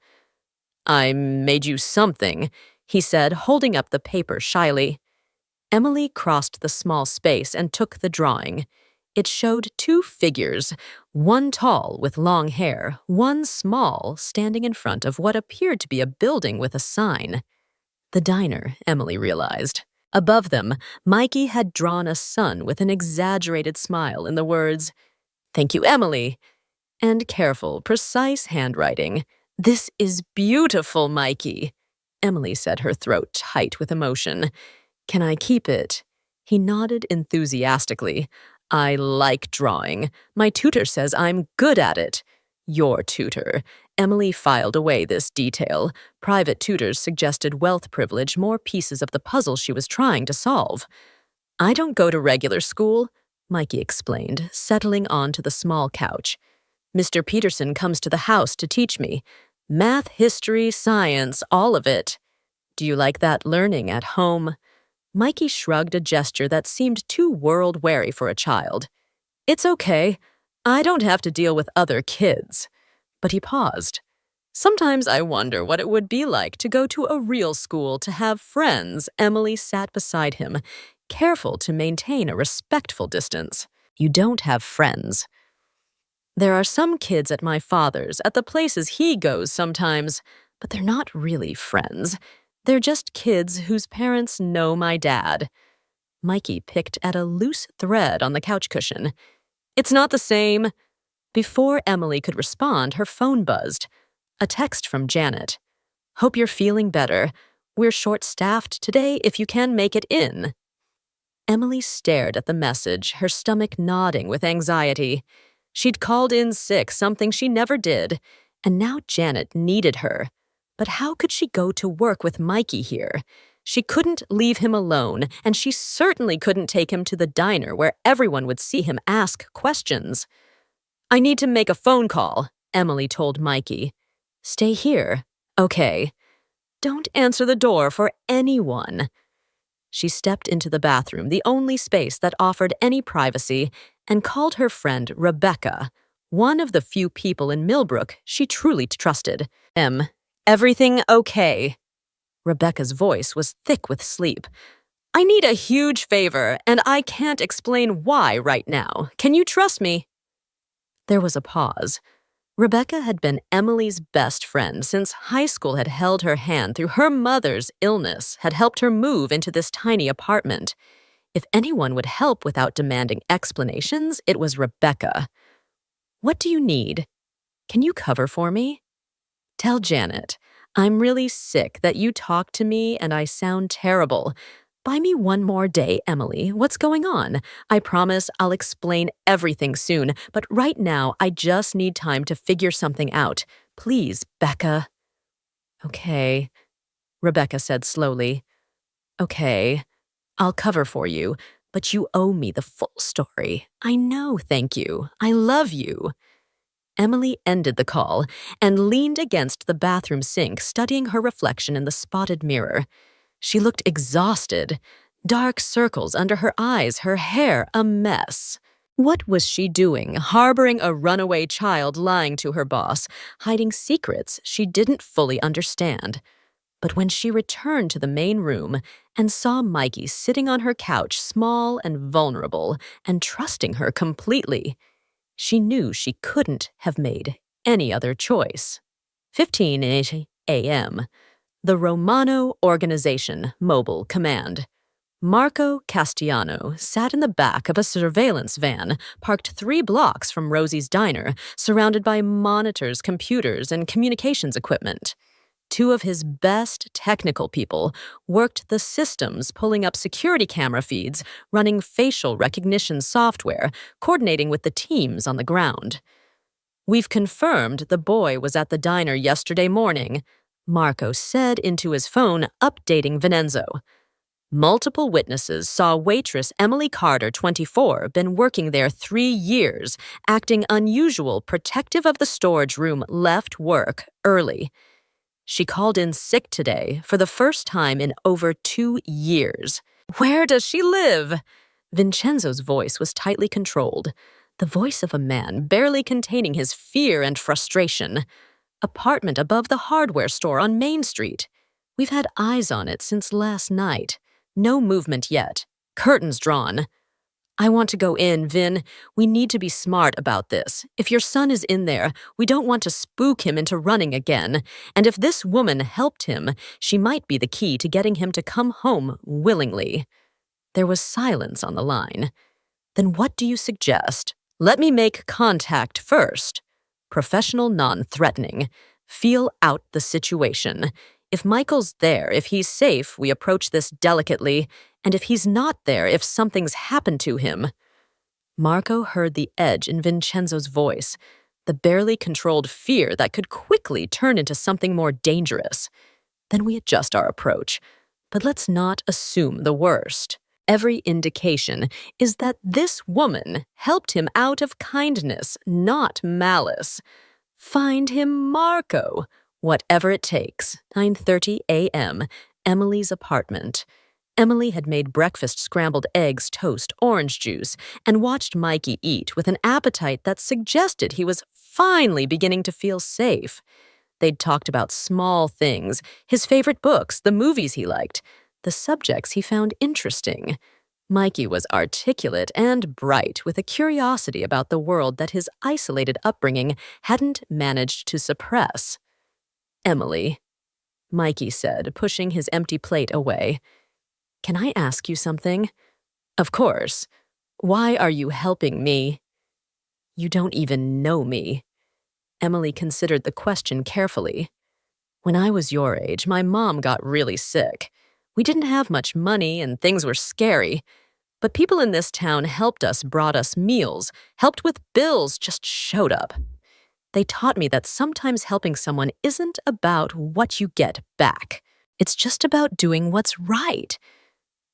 Speaker 1: "I made you something," he said, holding up the paper shyly. Emily crossed the small space and took the drawing. It showed 2 figures, one tall with long hair, one small, standing in front of what appeared to be a building with a sign. The diner, Emily realized. Above them, Mikey had drawn a sun with an exaggerated smile in the words, "Thank you, Emily," and careful, precise handwriting. "This is beautiful, Mikey," Emily said, her throat tight with emotion. "Can I keep it?" He nodded enthusiastically. "I like drawing. My tutor says I'm good at it." "Your tutor." Emily filed away this detail. Private tutors suggested wealth privilege more pieces of the puzzle she was trying to solve. "I don't go to regular school," Mikey explained, settling onto the small couch. "Mr. Peterson comes to the house to teach me. Math, history, science, all of it." "Do you like that learning at home?" Mikey shrugged a gesture that seemed too world-weary for a child. "It's okay. I don't have to deal with other kids." But he paused. "Sometimes I wonder what it would be like to go to a real school, to have friends." Emily sat beside him, careful to maintain a respectful distance. "You don't have friends." "There are some kids at my father's, at the places he goes sometimes, but they're not really friends. They're just kids whose parents know my dad." Mikey picked at a loose thread on the couch cushion. "It's not the same." Before Emily could respond, her phone buzzed. A text from Janet. "Hope you're feeling better. We're short-staffed today if you can make it in." Emily stared at the message, her stomach nodding with anxiety. She'd called in sick, something she never did, and now Janet needed her. But how could she go to work with Mikey here? She couldn't leave him alone, and she certainly couldn't take him to the diner where everyone would see him ask questions. "I need to make a phone call," Emily told Mikey. "Stay here." "Okay." "Don't answer the door for anyone." She stepped into the bathroom, the only space that offered any privacy, and called her friend Rebecca, one of the few people in Millbrook she truly trusted. "Everything okay?" Rebecca's voice was thick with sleep. "I need a huge favor, and I can't explain why right now. Can you trust me?" There was a pause. Rebecca had been Emily's best friend since high school, had held her hand through her mother's illness, had helped her move into this tiny apartment. If anyone would help without demanding explanations, it was Rebecca. "What do you need? Can you cover for me?" "Tell Janet, I'm really sick, that you talk to me and I sound terrible. Buy me one more day, Emily. What's going on? I promise I'll explain everything soon, but right now I just need time to figure something out. Please, Becca." "Okay," Rebecca said slowly. "Okay, I'll cover for you, but you owe me the full story." "I know, thank you. I love you." Emily ended the call and leaned against the bathroom sink, studying her reflection in the spotted mirror. She looked exhausted, dark circles under her eyes, her hair a mess. What was she doing, harboring a runaway child, lying to her boss, hiding secrets she didn't fully understand? But when she returned to the main room and saw Mikey sitting on her couch, small and vulnerable, and trusting her completely, she knew she couldn't have made any other choice. 15 a.m. The Romano Organization Mobile Command. Marco Castellano sat in the back of a surveillance van parked 3 blocks from Rosie's diner, surrounded by monitors, computers, and communications equipment. Two of his best technical people worked the systems, pulling up security camera feeds, running facial recognition software, coordinating with the teams on the ground. "We've confirmed the boy was at the diner yesterday morning," Marco said into his phone, updating Vincenzo. "Multiple witnesses saw waitress Emily Carter, 24, been working there 3 years, acting unusual, protective of the storage room, left work early. She called in sick today for the first time in over 2 years. Where does she live?" Vincenzo's voice was tightly controlled, the voice of a man barely containing his fear and frustration. "Apartment above the hardware store on Main Street. We've had eyes on it since last night. No movement yet. Curtains drawn." "I want to go in, Vin. We need to be smart about this. If your son is in there, we don't want to spook him into running again. And if this woman helped him, she might be the key to getting him to come home willingly." There was silence on the line. "Then what do you suggest?" "Let me make contact first." Professional, non-threatening. "Feel out the situation. If Michael's there, if he's safe, we approach this delicately. And if he's not there, if something's happened to him." Marco heard the edge in Vincenzo's voice, the barely controlled fear that could quickly turn into something more dangerous. "Then we adjust our approach. But let's not assume the worst. Every indication is that this woman helped him out of kindness, not malice. Find him Marco, whatever it takes. 9:30 a.m., Emily's apartment." Emily had made breakfast scrambled eggs, toast, orange juice, and watched Mikey eat with an appetite that suggested he was finally beginning to feel safe. They'd talked about small things, his favorite books, the movies he liked, the subjects he found interesting. Mikey was articulate and bright, with a curiosity about the world that his isolated upbringing hadn't managed to suppress. "Emily," Mikey said, pushing his empty plate away. "Can I ask you something?" "Of course. Why are you helping me?" "You don't even know me." Emily considered the question carefully. "When I was your age, my mom got really sick. We didn't have much money and things were scary. But people in this town helped us, brought us meals, helped with bills, just showed up. They taught me that sometimes helping someone isn't about what you get back. It's just about doing what's right."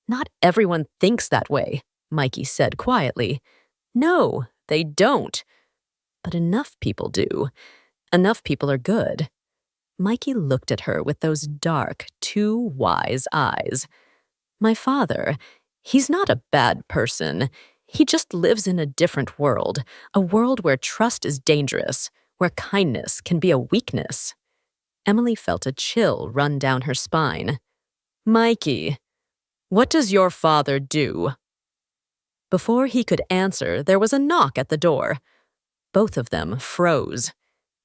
Speaker 1: "Not everyone thinks that way," Mikey said quietly. "No, they don't. But enough people do. Enough people are good." Mikey looked at her with those dark, too wise eyes. "My father, he's not a bad person. He just lives in a different world, a world where trust is dangerous, where kindness can be a weakness." Emily felt a chill run down her spine. "Mikey, what does your father do?" Before he could answer, there was a knock at the door. Both of them froze.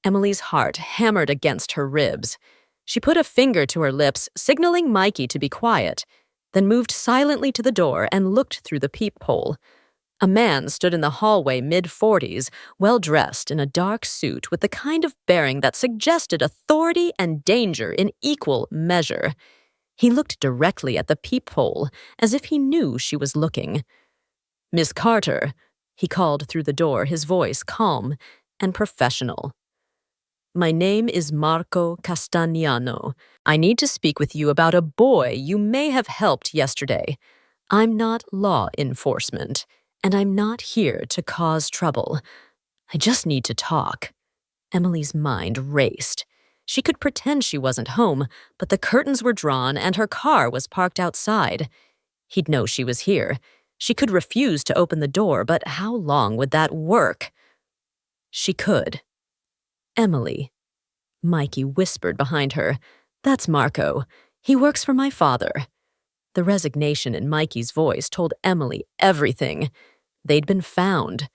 Speaker 1: Emily's heart hammered against her ribs. She put a finger to her lips, signaling Mikey to be quiet, then moved silently to the door and looked through the peephole. A man stood in the hallway, mid-40s, well-dressed in a dark suit with the kind of bearing that suggested authority and danger in equal measure. He looked directly at the peephole, as if he knew she was looking. "Miss Carter," he called through the door, his voice calm and professional. "My name is Marco Castagnano. I need to speak with you about a boy you may have helped yesterday. I'm not law enforcement, and I'm not here to cause trouble. I just need to talk." Emily's mind raced. She could pretend she wasn't home, but the curtains were drawn and her car was parked outside. He'd know she was here. She could refuse to open the door, but how long would that work? She could. "Emily," Mikey whispered behind her. "That's Marco. He works for my father." The resignation in Mikey's voice told Emily everything. They'd been found.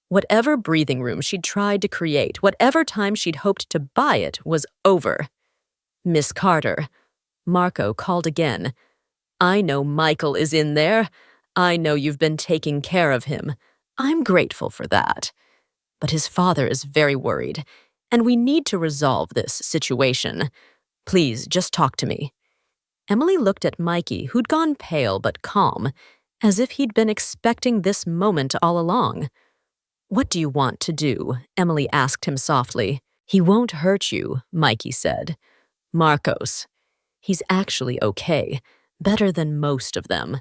Speaker 1: Whatever breathing room she'd tried to create, whatever time she'd hoped to buy it, was over. "Miss Carter," Marco called again. "I know Michael is in there. I know you've been taking care of him. I'm grateful for that. But his father is very worried, and we need to resolve this situation. Please, just talk to me." Emily looked at Mikey, who'd gone pale but calm, as if he'd been expecting this moment all along. "What do you want to do?" Emily asked him softly. "He won't hurt you," Mikey said. "Marcos. He's actually okay, better than most of them."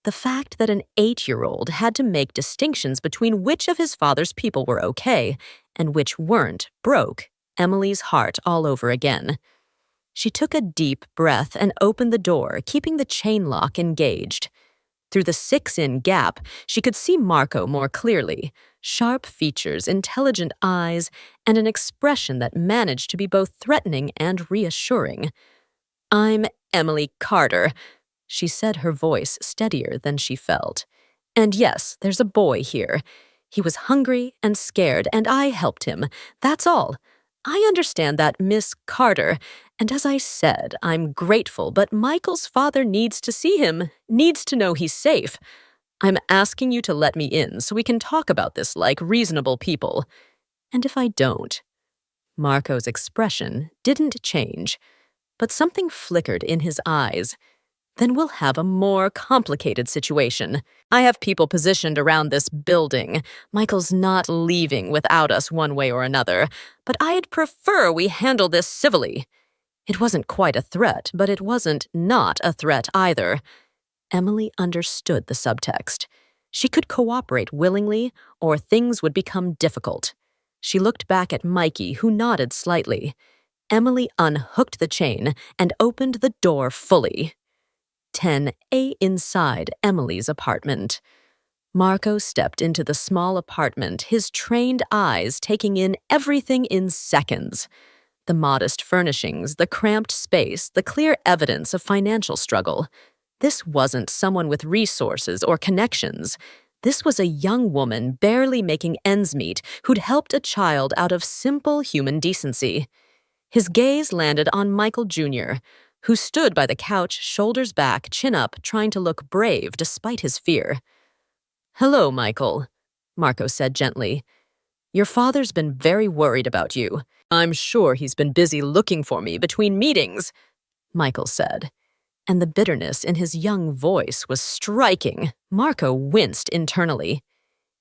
Speaker 1: The fact that an 8-year-old had to make distinctions between which of his father's people were okay and which weren't broke Emily's heart all over again. She took a deep breath and opened the door, keeping the chain lock engaged. Through the 6-in gap, she could see Marco more clearly, sharp features, intelligent eyes, and an expression that managed to be both threatening and reassuring. "I'm Emily Carter," she said, her voice steadier than she felt. "And yes, there's a boy here. He was hungry and scared, and I helped him. That's all. I understand that, Miss Carter, and as I said, I'm grateful, but Michael's father needs to see him, needs to know he's safe. I'm asking you to let me in so we can talk about this like reasonable people. And if I don't?" Marco's expression didn't change, but something flickered in his eyes. "Then we'll have a more complicated situation. I have people positioned around this building. Michael's not leaving without us one way or another, but I'd prefer we handle this civilly." It wasn't quite a threat, but it wasn't not a threat either. Emily understood the subtext. She could cooperate willingly, or things would become difficult. She looked back at Mikey, who nodded slightly. Emily unhooked the chain and opened the door fully. 10A inside Emily's apartment. Marco stepped into the small apartment, his trained eyes taking in everything in seconds. The modest furnishings, the cramped space, the clear evidence of financial struggle. This wasn't someone with resources or connections. This was a young woman barely making ends meet who'd helped a child out of simple human decency. His gaze landed on Michael Jr., who stood by the couch, shoulders back, chin up, trying to look brave despite his fear. "Hello, Michael," Marco said gently. "Your father's been very worried about you. I'm sure he's been busy looking for me between meetings," Michael said. And the bitterness in his young voice was striking. Marco winced internally.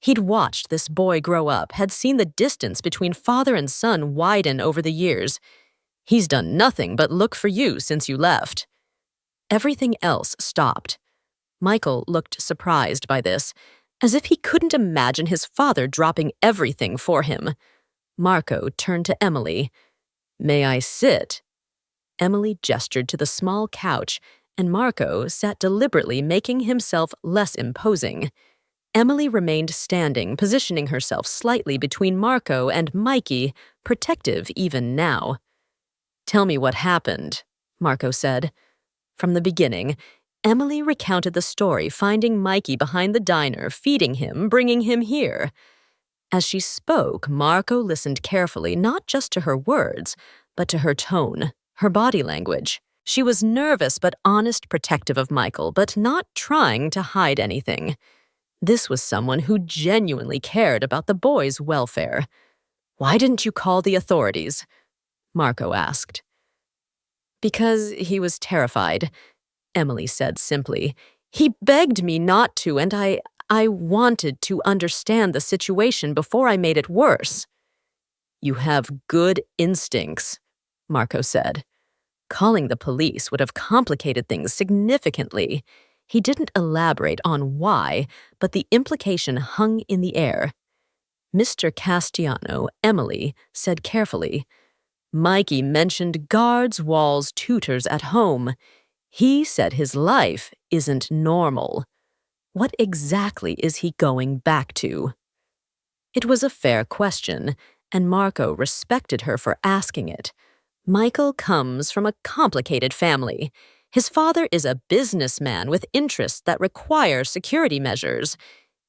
Speaker 1: He'd watched this boy grow up, had seen the distance between father and son widen over the years. "He's done nothing but look for you since you left." Everything else stopped. Michael looked surprised by this, as if he couldn't imagine his father dropping everything for him. Marco turned to Emily. "May I sit?" Emily gestured to the small couch, and Marco sat deliberately, making himself less imposing. Emily remained standing, positioning herself slightly between Marco and Mikey, protective even now. "Tell me what happened," Marco said. From the beginning, Emily recounted the story, finding Mikey behind the diner, feeding him, bringing him here. As she spoke, Marco listened carefully, not just to her words, but to her tone, her body language. She was nervous but honest, protective of Michael, but not trying to hide anything. This was someone who genuinely cared about the boy's welfare. "Why didn't you call the authorities?" Marco asked. "Because he was terrified," Emily said simply. "He begged me not to, and I wanted to understand the situation before I made it worse." "You have good instincts," Marco said. Calling the police would have complicated things significantly. He didn't elaborate on why, but the implication hung in the air. Mr. Castellano, Emily, said carefully, "Mikey mentioned guards, walls, tutors at home. He said his life isn't normal. What exactly is he going back to?" It was a fair question, and Marco respected her for asking it. Michael comes from a complicated family. His father is a businessman with interests that require security measures.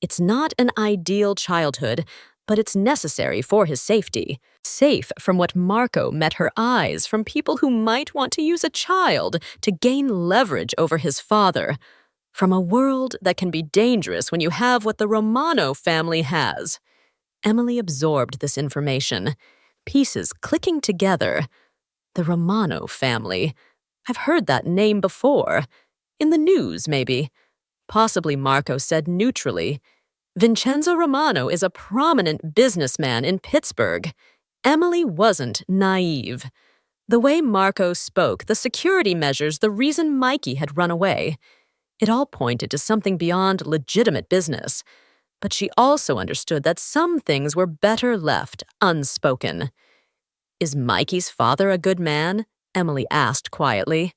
Speaker 1: It's not an ideal childhood, but it's necessary for his safety. Safe from what Marco met her eyes from people who might want to use a child to gain leverage over his father. From a world that can be dangerous when you have what the Romano family has. Emily absorbed this information, pieces clicking together. The Romano family. I've heard that name before. In the news, maybe. Possibly, Marco said neutrally. Vincenzo Romano is a prominent businessman in Pittsburgh. Emily wasn't naive. The way Marco spoke, the security measures, the reason Mikey had run away. It all pointed to something beyond legitimate business. But she also understood that some things were better left unspoken. Is Mikey's father a good man? Emily asked quietly.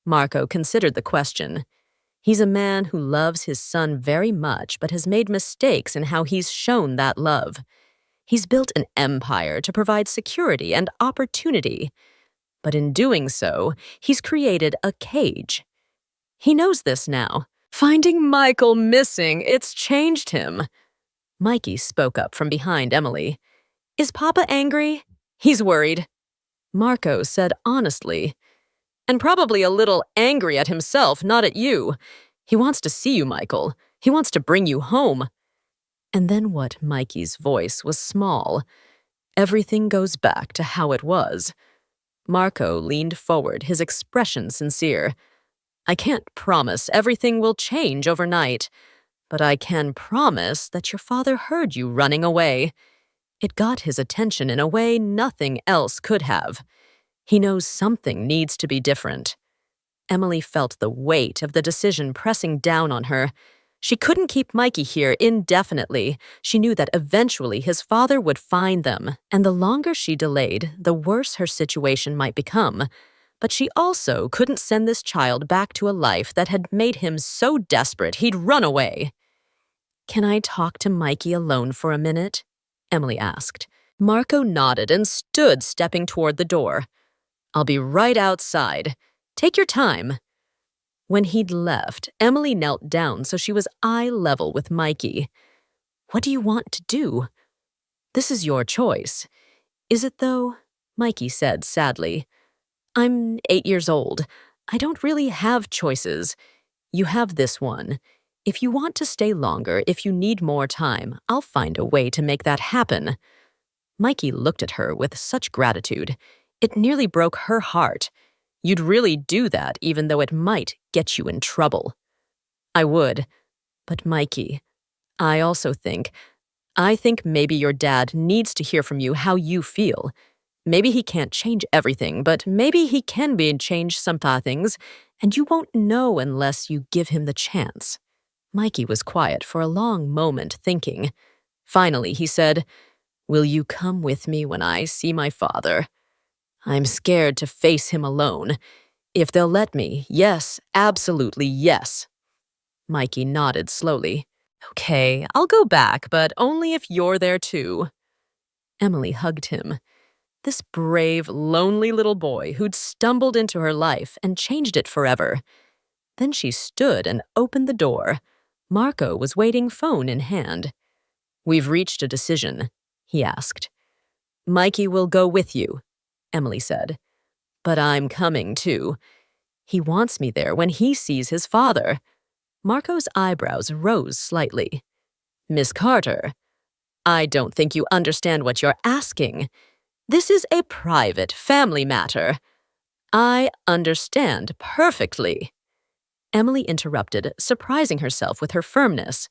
Speaker 1: Marco considered the question. He's a man who loves his son very much but has made mistakes in how he's shown that love. He's built an empire to provide security and opportunity. But in doing so, he's created a cage. He knows this now. Finding Michael missing, it's changed him. Mikey spoke up from behind Emily. Is Papa angry? He's worried. Marco said honestly. And probably a little angry at himself, not at you. He wants to see you, Michael. He wants to bring you home. And then what Mikey's voice was small. Everything goes back to how it was. Marco leaned forward, his expression sincere. I can't promise everything will change overnight, but I can promise that your father heard you running away. It got his attention in a way nothing else could have. He knows something needs to be different. Emily felt the weight of the decision pressing down on her. She couldn't keep Mikey here indefinitely. She knew that eventually his father would find them, and the longer she delayed, the worse her situation might become. But she also couldn't send this child back to a life that had made him so desperate he'd run away. Can I talk to Mikey alone for a minute? Emily asked. Marco nodded and stood stepping toward the door. I'll be right outside. Take your time. When he'd left, Emily knelt down so she was eye level with Mikey. What do you want to do? This is your choice. Is it, though? Mikey said sadly. I'm 8 years old. I don't really have choices. You have this one. If you want to stay longer, if you need more time, I'll find a way to make that happen. Mikey looked at her with such gratitude. It nearly broke her heart. You'd really do that even though it might get you in trouble. I would. But Mikey, I think maybe your dad needs to hear from you how you feel. Maybe he can't change everything, but maybe he can change some things, and you won't know unless you give him the chance. Mikey was quiet for a long moment, thinking. Finally, he said, Will you come with me when I see my father? I'm scared to face him alone. If they'll let me, yes, absolutely yes. Mikey nodded slowly. Okay, I'll go back, but only if you're there too. Emily hugged him. This brave, lonely little boy who'd stumbled into her life and changed it forever. Then she stood and opened the door. Marco was waiting, phone in hand. We've reached a decision, he asked. Mikey will go with you, Emily said. But I'm coming too. He wants me there when he sees his father. Marco's eyebrows rose slightly. Miss Carter, I don't think you understand what you're asking. This is a private family matter. I understand perfectly. Emily interrupted, surprising herself with her firmness.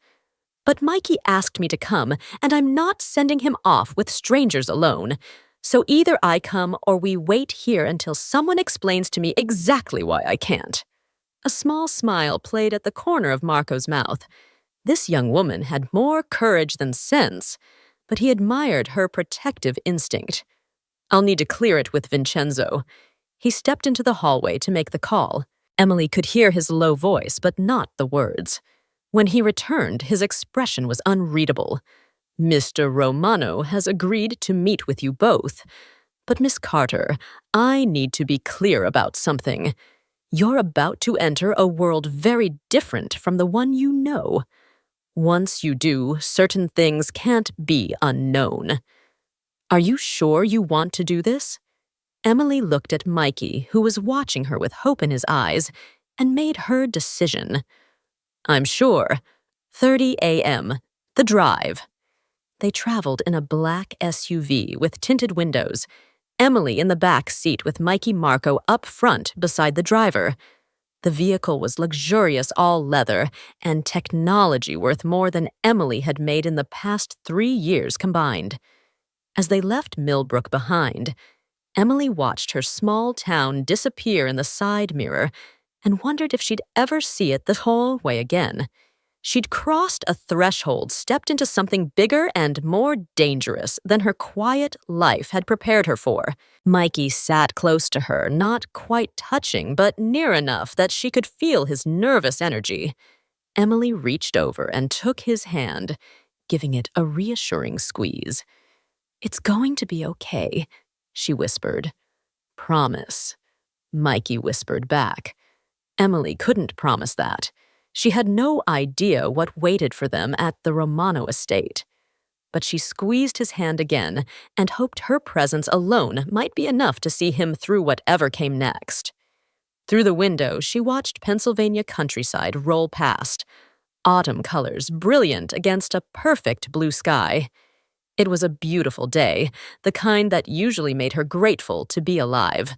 Speaker 1: But Mikey asked me to come, and I'm not sending him off with strangers alone. So either I come or we wait here until someone explains to me exactly why I can't. A small smile played at the corner of Marco's mouth. This young woman had more courage than sense, but he admired her protective instinct. I'll need to clear it with Vincenzo. He stepped into the hallway to make the call. Emily could hear his low voice, but not the words. When he returned, his expression was unreadable. Mr. Romano has agreed to meet with you both. But Miss Carter, I need to be clear about something. You're about to enter a world very different from the one you know. Once you do, certain things can't be unknown. Are you sure you want to do this? Emily looked at Mikey, who was watching her with hope in his eyes, and made her decision. I'm sure. 30 a.m. The drive. They traveled in a black SUV with tinted windows. Emily in the back seat with Mikey Marco up front beside the driver. The vehicle was luxurious all leather and technology worth more than Emily had made in the past 3 years combined. As they left Millbrook behind, Emily watched her small town disappear in the side mirror and wondered if she'd ever see it the whole way again. She'd crossed a threshold, stepped into something bigger and more dangerous than her quiet life had prepared her for. Mikey sat close to her, not quite touching, but near enough that she could feel his nervous energy. Emily reached over and took his hand, giving it a reassuring squeeze. "It's going to be okay," she whispered. "Promise," Mikey whispered back. Emily couldn't promise that. She had no idea what waited for them at the Romano estate. But she squeezed his hand again and hoped her presence alone might be enough to see him through whatever came next. Through the window, she watched Pennsylvania countryside roll past, autumn colors brilliant against a perfect blue sky. It was a beautiful day, the kind that usually made her grateful to be alive.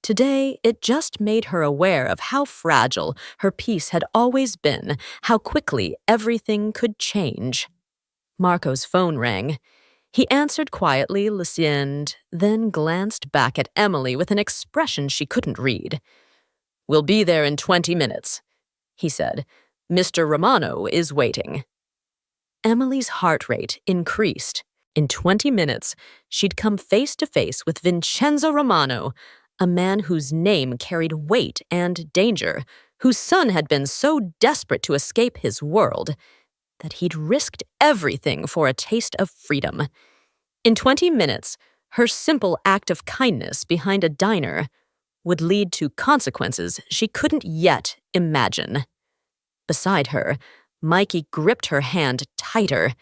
Speaker 1: Today, it just made her aware of how fragile her peace had always been, how quickly everything could change. Marco's phone rang. He answered quietly, listened, then glanced back at Emily with an expression she couldn't read. "We'll be there in 20 minutes, he said. "Mr. Romano is waiting." Emily's heart rate increased. In 20 minutes, she'd come face to face with Vincenzo Romano, a man whose name carried weight and danger, whose son had been so desperate to escape his world that he'd risked everything for a taste of freedom. In 20 minutes, her simple act of kindness behind a diner would lead to consequences she couldn't yet imagine. Beside her, Mikey gripped her hand tighter,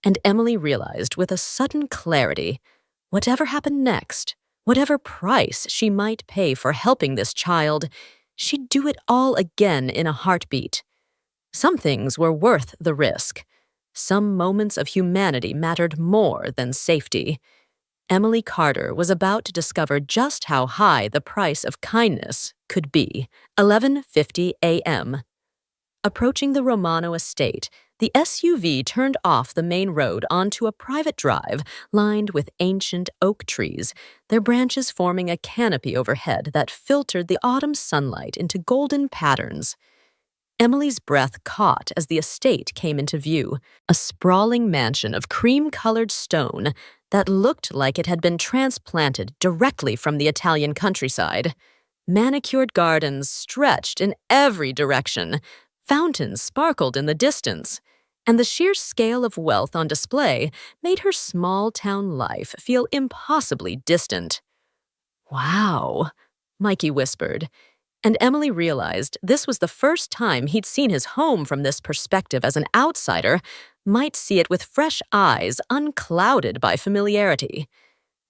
Speaker 1: and Emily realized with a sudden clarity, whatever happened next, whatever price she might pay for helping this child, she'd do it all again in a heartbeat. Some things were worth the risk. Some moments of humanity mattered more than safety. Emily Carter was about to discover just how high the price of kindness could be. 11:50 a.m. Approaching the Romano estate, the SUV turned off the main road onto a private drive lined with ancient oak trees, their branches forming a canopy overhead that filtered the autumn sunlight into golden patterns. Emily's breath caught as the estate came into view, a sprawling mansion of cream-colored stone that looked like it had been transplanted directly from the Italian countryside. Manicured gardens stretched in every direction, fountains sparkled in the distance, and the sheer scale of wealth on display made her small-town life feel impossibly distant. "Wow," Mikey whispered, and Emily realized this was the first time he'd seen his home from this perspective as an outsider might see it with fresh eyes unclouded by familiarity.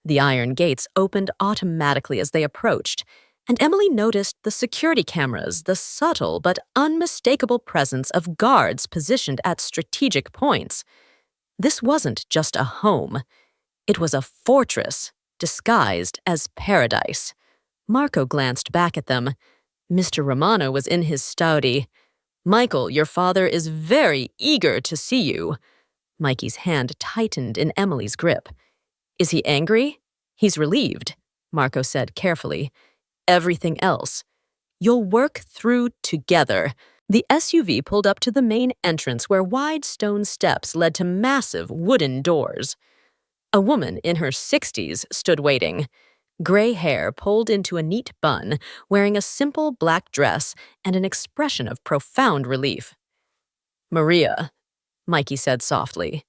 Speaker 1: The iron gates opened automatically as they approached, and Emily noticed the security cameras, the subtle but unmistakable presence of guards positioned at strategic points. This wasn't just a home. It was a fortress, disguised as paradise. Marco glanced back at them. Mr. Romano was in his study. "Michael, your father is very eager to see you." Mikey's hand tightened in Emily's grip. "Is he angry?" "He's relieved," Marco said carefully. "Everything else. You'll work through together." The SUV pulled up to the main entrance where wide stone steps led to massive wooden doors. A woman in her 60s stood waiting. Gray hair pulled into a neat bun, wearing a simple black dress and an expression of profound relief. "Maria," Mikey said softly.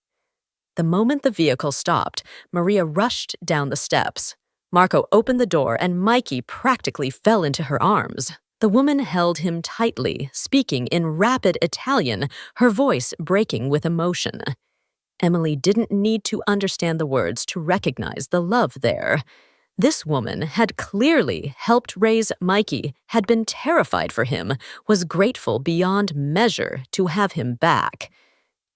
Speaker 1: The moment the vehicle stopped, Maria rushed down the steps. Marco opened the door and Mikey practically fell into her arms. The woman held him tightly, speaking in rapid Italian, her voice breaking with emotion. Emily didn't need to understand the words to recognize the love there. This woman had clearly helped raise Mikey, had been terrified for him, was grateful beyond measure to have him back.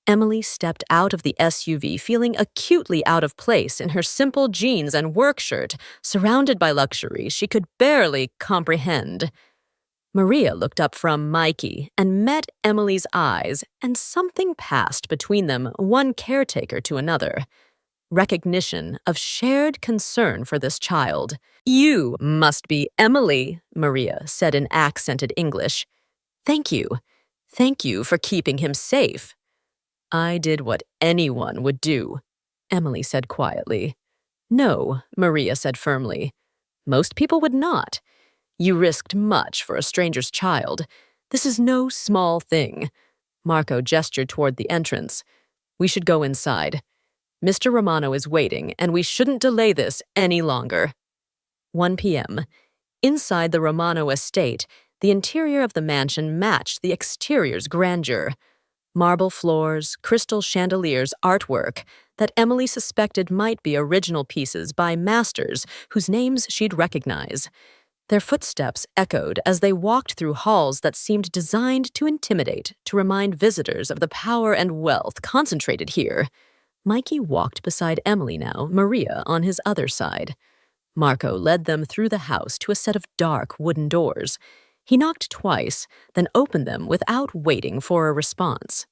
Speaker 1: Emily stepped out of the SUV feeling acutely out of place in her simple jeans and work shirt, surrounded by luxury she could barely comprehend. Maria looked up from Mikey and met Emily's eyes, and something passed between them, one caretaker to another. Recognition of shared concern for this child. "You must be Emily," Maria said in accented English. "Thank you. Thank you for keeping him safe." "I did what anyone would do," Emily said quietly. "No," Maria said firmly. "Most people would not. You risked much for a stranger's child. This is no small thing." Marco gestured toward the entrance. "We should go inside. Mr. Romano is waiting, and we shouldn't delay this any longer." 1 p.m. Inside the Romano estate, the interior of the mansion matched the exterior's grandeur. Marble floors, crystal chandeliers, artwork that Emily suspected might be original pieces by masters whose names she'd recognize. Their footsteps echoed as they walked through halls that seemed designed to intimidate, to remind visitors of the power and wealth concentrated here. Mikey walked beside Emily now, Maria on his other side. Marco led them through the house to a set of dark wooden doors. He knocked twice, then opened them without waiting for a response.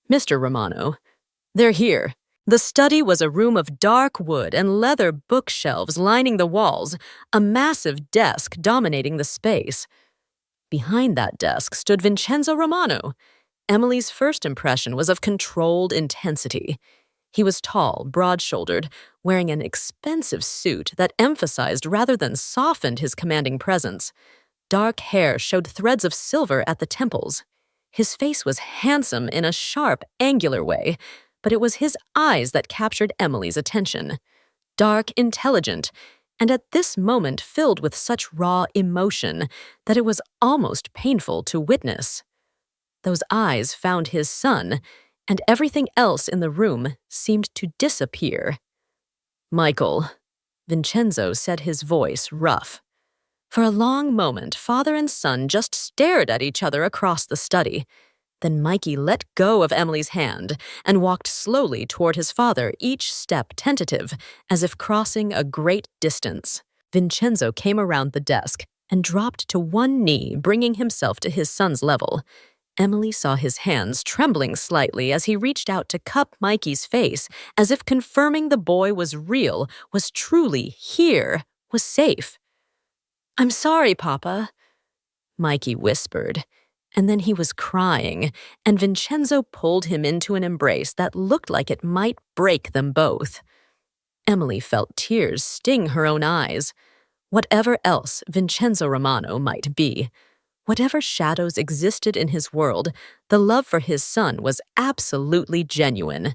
Speaker 1: "Mr. Romano." "They're here." The study was a room of dark wood and leather bookshelves lining the walls, a massive desk dominating the space. Behind that desk stood Vincenzo Romano. Emily's first impression was of controlled intensity. He was tall, broad-shouldered, wearing an expensive suit that emphasized rather than softened his commanding presence. Dark hair showed threads of silver at the temples. His face was handsome in a sharp, angular way, but it was his eyes that captured Emily's attention. Dark, intelligent, and at this moment filled with such raw emotion that it was almost painful to witness. Those eyes found his son, and everything else in the room seemed to disappear. "Michael," Vincenzo said, his voice rough. For a long moment, father and son just stared at each other across the study. Then Mikey let go of Emily's hand and walked slowly toward his father, each step tentative, as if crossing a great distance. Vincenzo came around the desk and dropped to one knee, bringing himself to his son's level. Emily saw his hands trembling slightly as he reached out to cup Mikey's face, as if confirming the boy was real, was truly here, was safe. "I'm sorry, Papa," Mikey whispered. And then he was crying, and Vincenzo pulled him into an embrace that looked like it might break them both. Emily felt tears sting her own eyes. Whatever else Vincenzo Romano might be, whatever shadows existed in his world, the love for his son was absolutely genuine.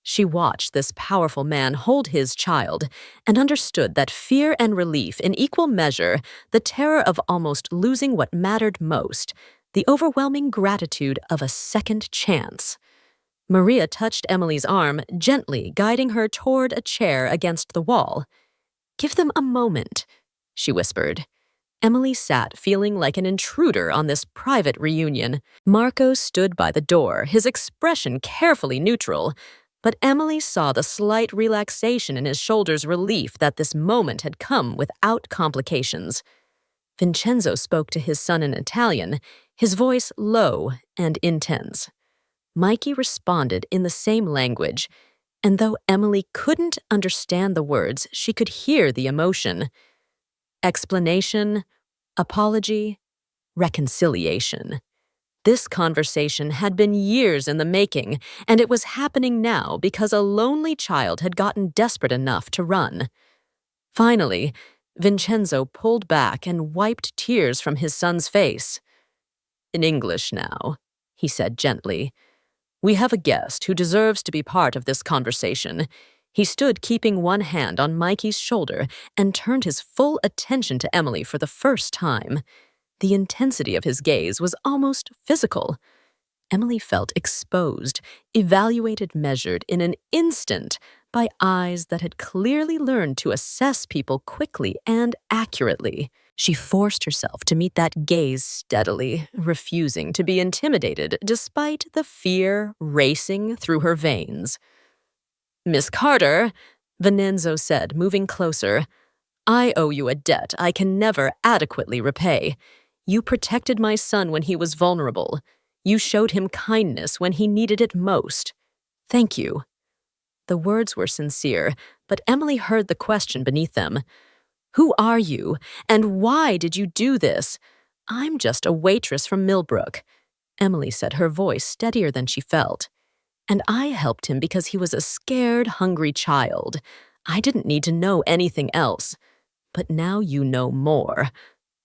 Speaker 1: She watched this powerful man hold his child and understood that fear and relief in equal measure, the terror of almost losing what mattered most, the overwhelming gratitude of a second chance. Maria touched Emily's arm, gently guiding her toward a chair against the wall. "Give them a moment," she whispered. Emily sat feeling like an intruder on this private reunion. Marco stood by the door, his expression carefully neutral, but Emily saw the slight relaxation in his shoulders, relief that this moment had come without complications. Vincenzo spoke to his son in Italian, his voice low and intense. Mikey responded in the same language, and though Emily couldn't understand the words, she could hear the emotion. Explanation, apology, reconciliation. This conversation had been years in the making, and it was happening now because a lonely child had gotten desperate enough to run. Finally, Vincenzo pulled back and wiped tears from his son's face. "In English now," he said gently. "We have a guest who deserves to be part of this conversation." He stood keeping one hand on Mikey's shoulder and turned his full attention to Emily for the first time. The intensity of his gaze was almost physical. Emily felt exposed, evaluated, measured in an instant by eyes that had clearly learned to assess people quickly and accurately. She forced herself to meet that gaze steadily, refusing to be intimidated despite the fear racing through her veins. "Miss Carter," Vincenzo said, moving closer, "I owe you a debt I can never adequately repay. You protected my son when he was vulnerable. You showed him kindness when he needed it most. Thank you." The words were sincere, but Emily heard the question beneath them. "Who are you, and why did you do this?" "I'm just a waitress from Millbrook," Emily said, her voice steadier than she felt. "And I helped him because he was a scared, hungry child. I didn't need to know anything else. But now you know more,"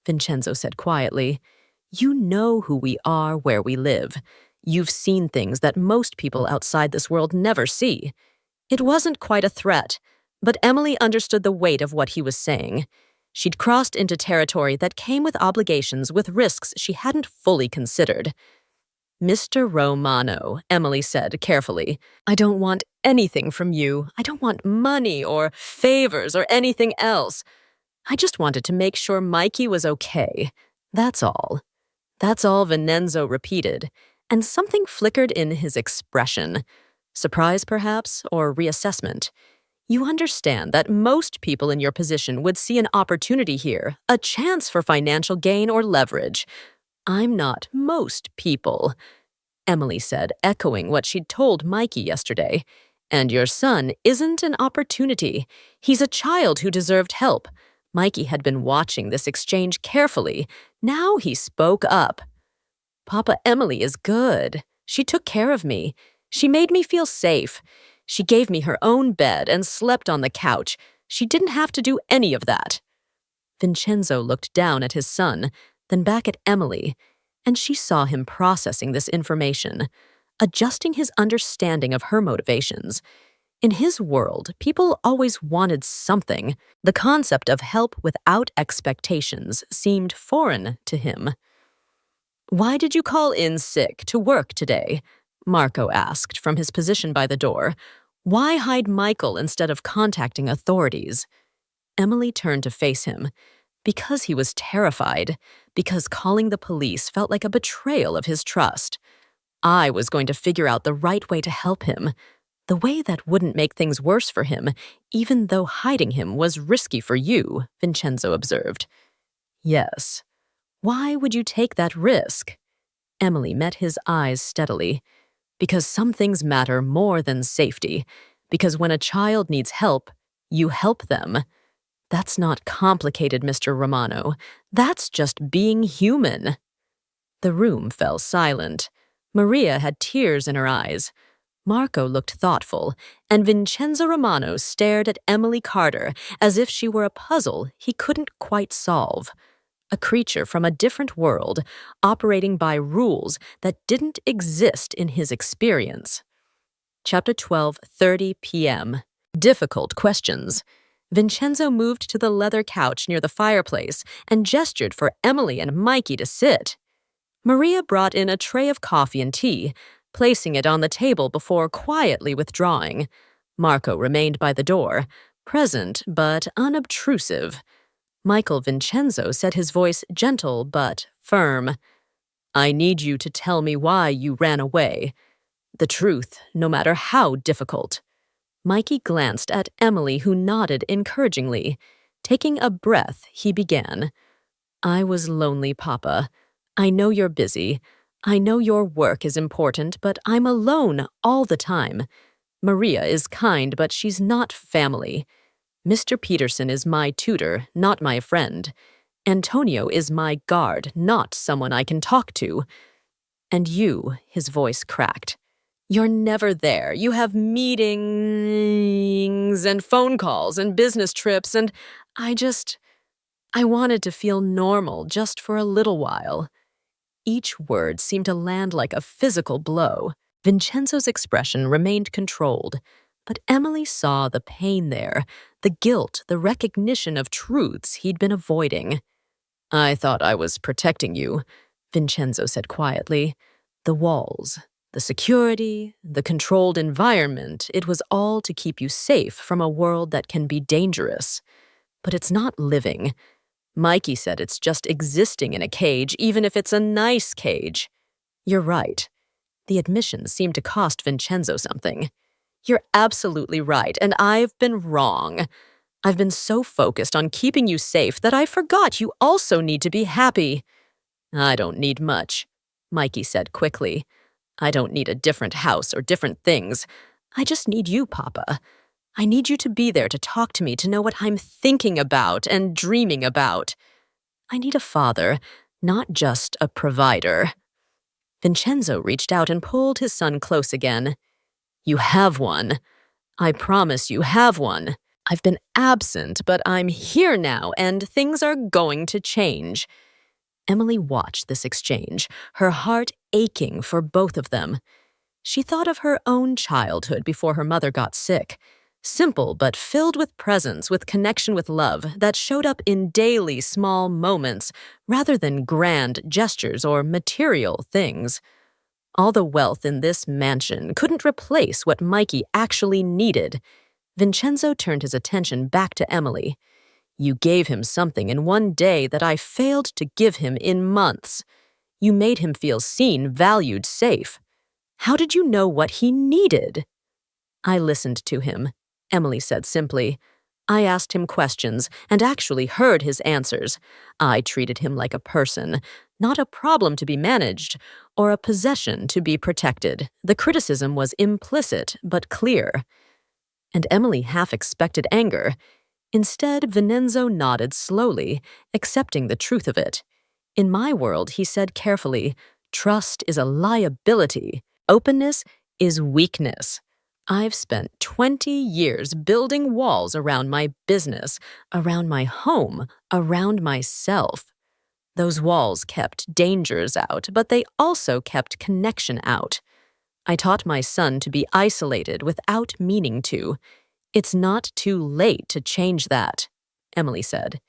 Speaker 1: Vincenzo said quietly. "You know who we are, where we live. You've seen things that most people outside this world never see." It wasn't quite a threat, but Emily understood the weight of what he was saying. She'd crossed into territory that came with obligations, with risks she hadn't fully considered. "Mr. Romano," Emily said carefully, "I don't want anything from you. I don't want money or favors or anything else. I just wanted to make sure Mikey was okay. That's all." "That's all," Vincenzo repeated, and something flickered in his expression. Surprise, perhaps, or reassessment. "You understand that most people in your position would see an opportunity here, a chance for financial gain or leverage. I'm not most people," Emily said, echoing what she'd told Mikey yesterday. "And your son isn't an opportunity. He's a child who deserved help." Mikey had been watching this exchange carefully. Now he spoke up. "Papa, Emily is good. She took care of me. She made me feel safe. She gave me her own bed and slept on the couch. She didn't have to do any of that." Vincenzo looked down at his son, then back at Emily, and she saw him processing this information, adjusting his understanding of her motivations. In his world, people always wanted something. The concept of help without expectations seemed foreign to him. "Why did you call in sick to work today?" Marco asked from his position by the door. "Why hide Michael instead of contacting authorities?" Emily turned to face him. Because he was terrified, because calling the police felt like a betrayal of his trust. "I was going to figure out the right way to help him, the way that wouldn't make things worse for him, even though hiding him was risky for you," Vincenzo observed. "Yes. Why would you take that risk?" Emily met his eyes steadily. "Because some things matter more than safety. Because when a child needs help, you help them. That's not complicated, Mr. Romano. That's just being human." The room fell silent. Maria had tears in her eyes. Marco looked thoughtful, and Vincenzo Romano stared at Emily Carter as if she were a puzzle he couldn't quite solve. A creature from a different world, operating by rules that didn't exist in his experience. Chapter 12, 30 p.m. Difficult questions. Vincenzo moved to the leather couch near the fireplace and gestured for Emily and Mikey to sit. Maria brought in a tray of coffee and tea, placing it on the table before quietly withdrawing. Marco remained by the door, present but unobtrusive. Michael Vincenzo said, his voice gentle but firm. "I need you to tell me why you ran away. The truth, no matter how difficult." Mikey glanced at Emily, who nodded encouragingly. Taking a breath, he began. "I was lonely, Papa. I know you're busy. I know your work is important, but I'm alone all the time. Maria is kind, but she's not family. Mr. Peterson is my tutor, not my friend. Antonio is my guard, not someone I can talk to. And you," his voice cracked. "You're never there. You have meetings and phone calls and business trips, and I wanted to feel normal just for a little while." Each word seemed to land like a physical blow. Vincenzo's expression remained controlled, but Emily saw the pain there, the guilt, the recognition of truths he'd been avoiding. "I thought I was protecting you," Vincenzo said quietly. "The walls, the security, the controlled environment, it was all to keep you safe from a world that can be dangerous. But it's not living. Mikey said it's just existing in a cage, even if it's a nice cage. You're right. The admissions seem to cost Vincenzo something. You're absolutely right, and I've been wrong. I've been so focused on keeping you safe that I forgot you also need to be happy. I don't need much, Mikey said quickly. I don't need a different house or different things. I just need you, Papa. I need you to be there to talk to me, to know what I'm thinking about and dreaming about. I need a father, not just a provider. Vincenzo reached out and pulled his son close again. You have one. I promise you have one. I've been absent, but I'm here now, and things are going to change. Emily watched this exchange, her heart aching for both of them. She thought of her own childhood before her mother got sick. Simple but filled with presence, with connection with love that showed up in daily small moments rather than grand gestures or material things. All the wealth in this mansion couldn't replace what Mikey actually needed. Vincenzo turned his attention back to Emily. You gave him something in one day that I failed to give him in months. You made him feel seen, valued, safe. How did you know what he needed? I listened to him, Emily said simply. I asked him questions and actually heard his answers. I treated him like a person, not a problem to be managed or a possession to be protected. The criticism was implicit but clear. And Emily half expected anger. Instead, Vincenzo nodded slowly, accepting the truth of it. In my world, he said carefully, trust is a liability. Openness is weakness. I've spent 20 years building walls around my business, around my home, around myself. Those walls kept dangers out, but they also kept connection out. I taught my son to be isolated without meaning to. It's not too late to change that, Emily said.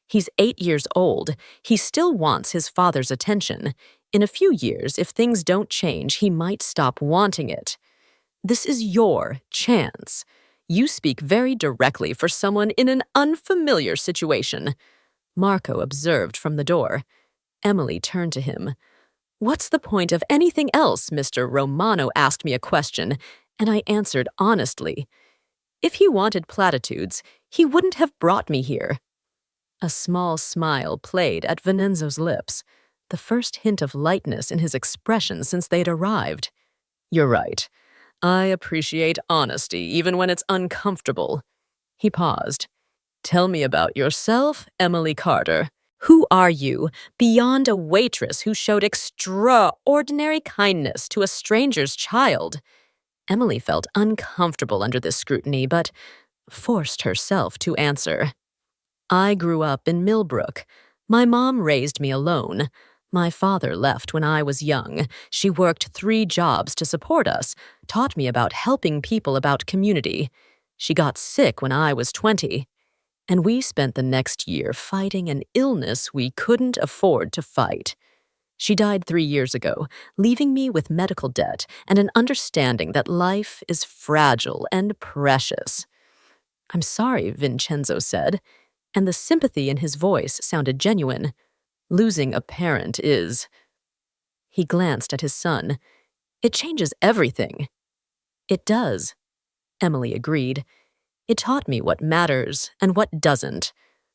Speaker 1: He's 8 years old. He still wants his father's attention. In a few years, if things don't change, he might stop wanting it. This is your chance. You speak very directly for someone in an unfamiliar situation. Marco observed from the door. Emily turned to him. What's the point of anything else? Mr. Romano asked me a question, and I answered honestly. If he wanted platitudes, he wouldn't have brought me here. A small smile played at Vincenzo's lips, the first hint of lightness in his expression since they'd arrived. You're right. I appreciate honesty, even when it's uncomfortable. He paused. Tell me about yourself, Emily Carter. Who are you, beyond a waitress who showed extraordinary kindness to a stranger's child? Emily felt uncomfortable under this scrutiny, but forced herself to answer. I grew up in Millbrook. My mom raised me alone. My father left when I was young. She worked 3 jobs to support us, taught me about helping people, about community. She got sick when I was 20, and we spent the next year fighting an illness we couldn't afford to fight. She died 3 years ago, leaving me with medical debt and an understanding that life is fragile and precious. I'm sorry, Vincenzo said, and the sympathy in his voice sounded genuine. Losing a parent is... He glanced at his son. It changes everything. It does, Emily agreed. It taught me what matters and what doesn't.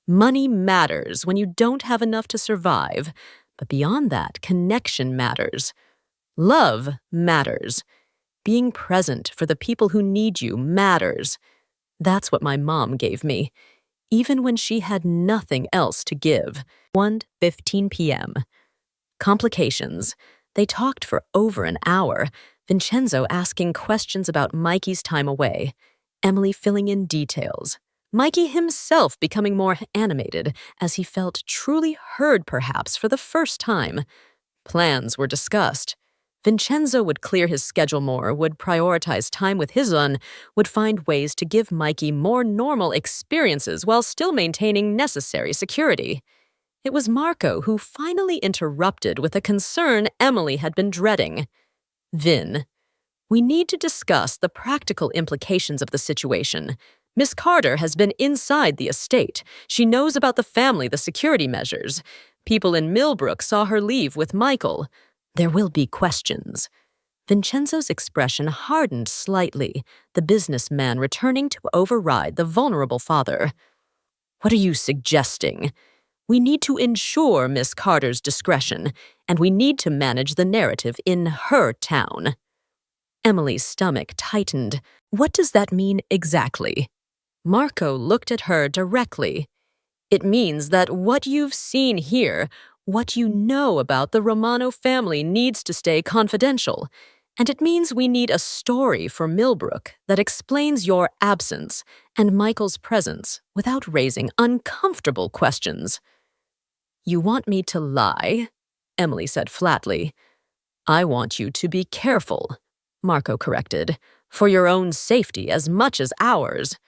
Speaker 1: Money matters when you don't have enough to survive, but beyond that, connection matters. Love matters. Being present for the people who need you matters. That's what my mom gave me, even when she had nothing else to give. 1:15 p.m. Complications. They talked for over an hour, Vincenzo asking questions about Mikey's time away, Emily filling in details. Mikey himself becoming more animated as he felt truly heard perhaps for the first time. Plans were discussed. Vincenzo would clear his schedule more, would prioritize time with his son, would find ways to give Mikey more normal experiences while still maintaining necessary security. It was Marco who finally interrupted with a concern Emily had been dreading. Vin, we need to discuss the practical implications of the situation. Miss Carter has been inside the estate. She knows about the family, the security measures. People in Millbrook saw her leave with Michael. There will be questions." Vincenzo's expression hardened slightly, the businessman returning to override the vulnerable father. "What are you suggesting? We need to ensure Miss Carter's discretion, and we need to manage the narrative in her town." Emily's stomach tightened. What does that mean exactly? Marco looked at her directly. "It means that what you've seen here, what you know about the Romano family, needs to stay confidential. And it means we need a story for Millbrook that explains your absence and Michael's presence without raising uncomfortable questions." "You want me to lie?" Emily said flatly. "I want you to be careful," Marco corrected, "for your own safety as much as ours."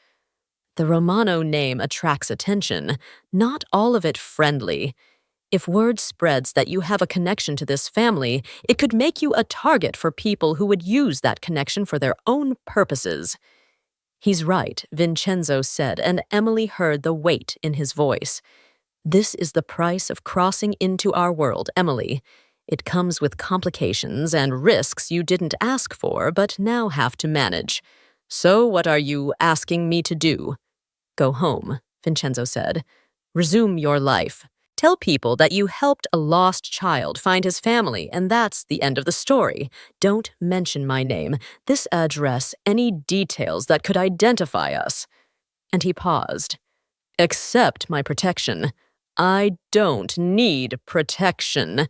Speaker 1: The Romano name attracts attention, not all of it friendly. If word spreads that you have a connection to this family, it could make you a target for people who would use that connection for their own purposes. "He's right," Vincenzo said, and Emily heard the weight in his voice. "This is the price of crossing into our world, Emily. It comes with complications and risks you didn't ask for, but now have to manage. So what are you asking me to do?" "Go home," Vincenzo said. "Resume your life. Tell people that you helped a lost child find his family, and that's the end of the story. Don't mention my name, this address, any details that could identify us." And he paused. "Accept my protection. I don't need protection."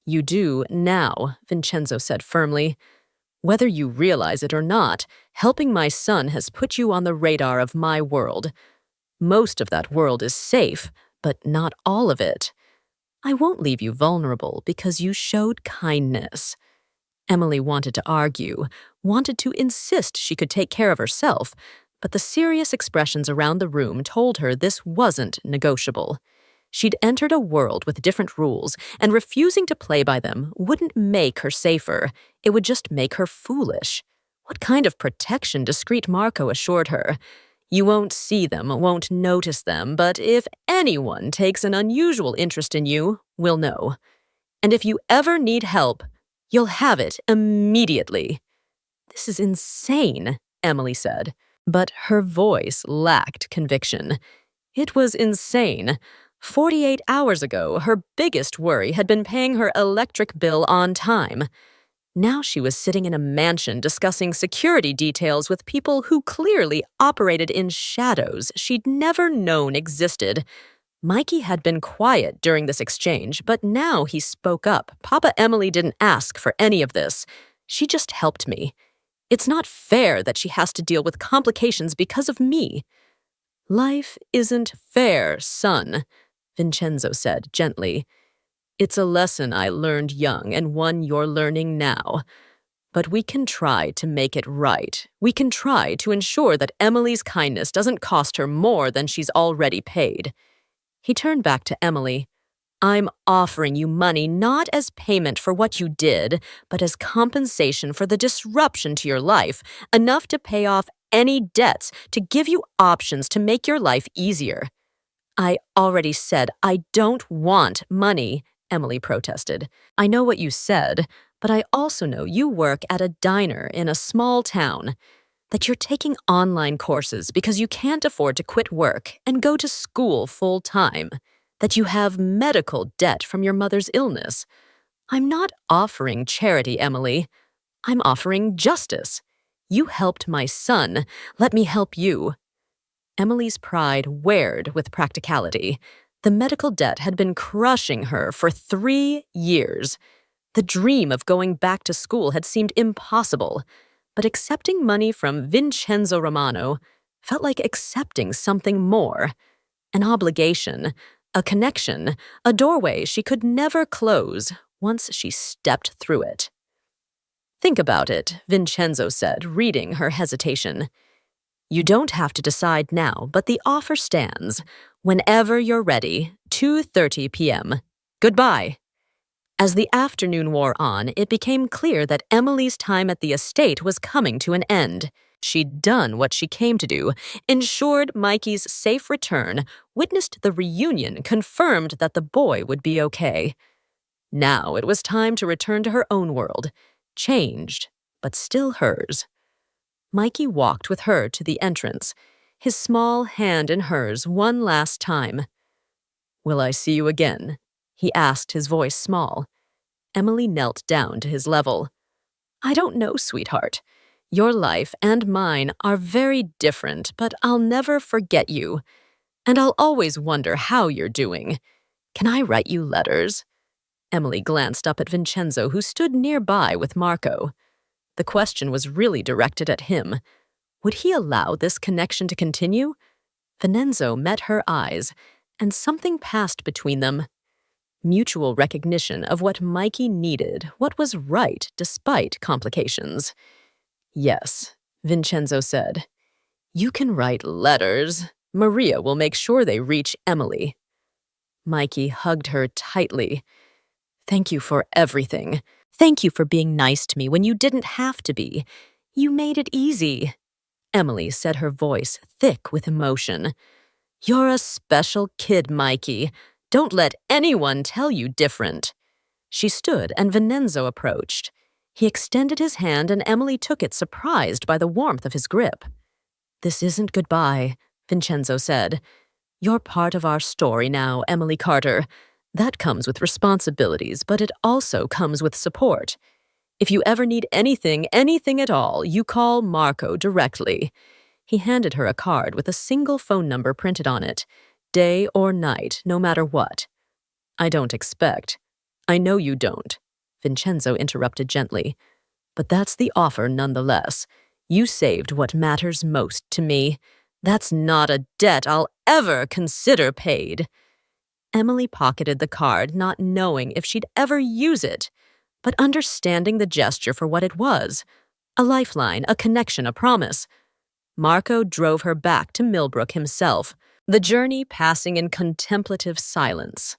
Speaker 1: "You do now," Vincenzo said firmly. "Whether you realize it or not, helping my son has put you on the radar of my world. Most of that world is safe, but not all of it. I won't leave you vulnerable because you showed kindness." Emily wanted to argue, wanted to insist she could take care of herself, but the serious expressions around the room told her this wasn't negotiable. She'd entered a world with different rules, and refusing to play by them wouldn't make her safer. It would just make her foolish. What kind of protection discreet Marco assured her? "You won't see them, won't notice them, but if anyone takes an unusual interest in you, we'll know. And if you ever need help, you'll have it immediately." "This is insane," Emily said, but her voice lacked conviction. It was insane. 48 hours ago, her biggest worry had been paying her electric bill on time. Now she was sitting in a mansion discussing security details with people who clearly operated in shadows she'd never known existed. Mikey had been quiet during this exchange, but now he spoke up. "Papa Emily didn't ask for any of this. She just helped me. It's not fair that she has to deal with complications because of me." "Life isn't fair, son," Vincenzo said gently. "It's a lesson I learned young and one you're learning now. But we can try to make it right. We can try to ensure that Emily's kindness doesn't cost her more than she's already paid." He turned back to Emily. "I'm offering you money not as payment for what you did, but as compensation for the disruption to your life, enough to pay off any debts, to give you options to make your life easier." "I already said I don't want money," Emily protested. "I know what you said, but I also know you work at a diner in a small town, that you're taking online courses because you can't afford to quit work and go to school full-time, that you have medical debt from your mother's illness. I'm not offering charity, Emily. I'm offering justice. You helped my son. Let me help you." Emily's pride wared with practicality. The medical debt had been crushing her for 3 years. The dream of going back to school had seemed impossible, but accepting money from Vincenzo Romano felt like accepting something more. An obligation, a connection, a doorway she could never close once she stepped through it. "Think about it," Vincenzo said, reading her hesitation. "You don't have to decide now, but the offer stands. Whenever you're ready, 2:30 p.m. Goodbye." As the afternoon wore on, it became clear that Emily's time at the estate was coming to an end. She'd done what she came to do, ensured Mikey's safe return, witnessed the reunion, confirmed that the boy would be okay. Now it was time to return to her own world, changed, but still hers. Mikey walked with her to the entrance, his small hand in hers one last time. "Will I see you again?" he asked, his voice small. Emily knelt down to his level. "I don't know, sweetheart. Your life and mine are very different, but I'll never forget you. And I'll always wonder how you're doing. Can I write you letters?" Emily glanced up at Vincenzo, who stood nearby with Marco. The question was really directed at him. Would he allow this connection to continue? Vincenzo met her eyes, and something passed between them. Mutual recognition of what Mikey needed, what was right despite complications. "Yes," Vincenzo said. "You can write letters. Maria will make sure they reach Emily." Mikey hugged her tightly. "Thank you for everything. Thank you for being nice to me when you didn't have to be. You made it easy." Emily said, her voice thick with emotion. "You're a special kid, Mikey. Don't let anyone tell you different." She stood and Vincenzo approached. He extended his hand and Emily took it, surprised by the warmth of his grip. "This isn't goodbye," Vincenzo said. "You're part of our story now, Emily Carter. That comes with responsibilities, but it also comes with support. If you ever need anything at all, you call Marco directly." He handed her a card with a single phone number printed on it. Day or night, no matter what. "I don't expect." "I know you don't," Vincenzo interrupted gently. "But that's the offer nonetheless. You saved what matters most to me. That's not a debt I'll ever consider paid." Emily pocketed the card, not knowing if she'd ever use it, but understanding the gesture for what it was. A lifeline, a connection, a promise. Marco drove her back to Millbrook himself, the journey passing in contemplative silence.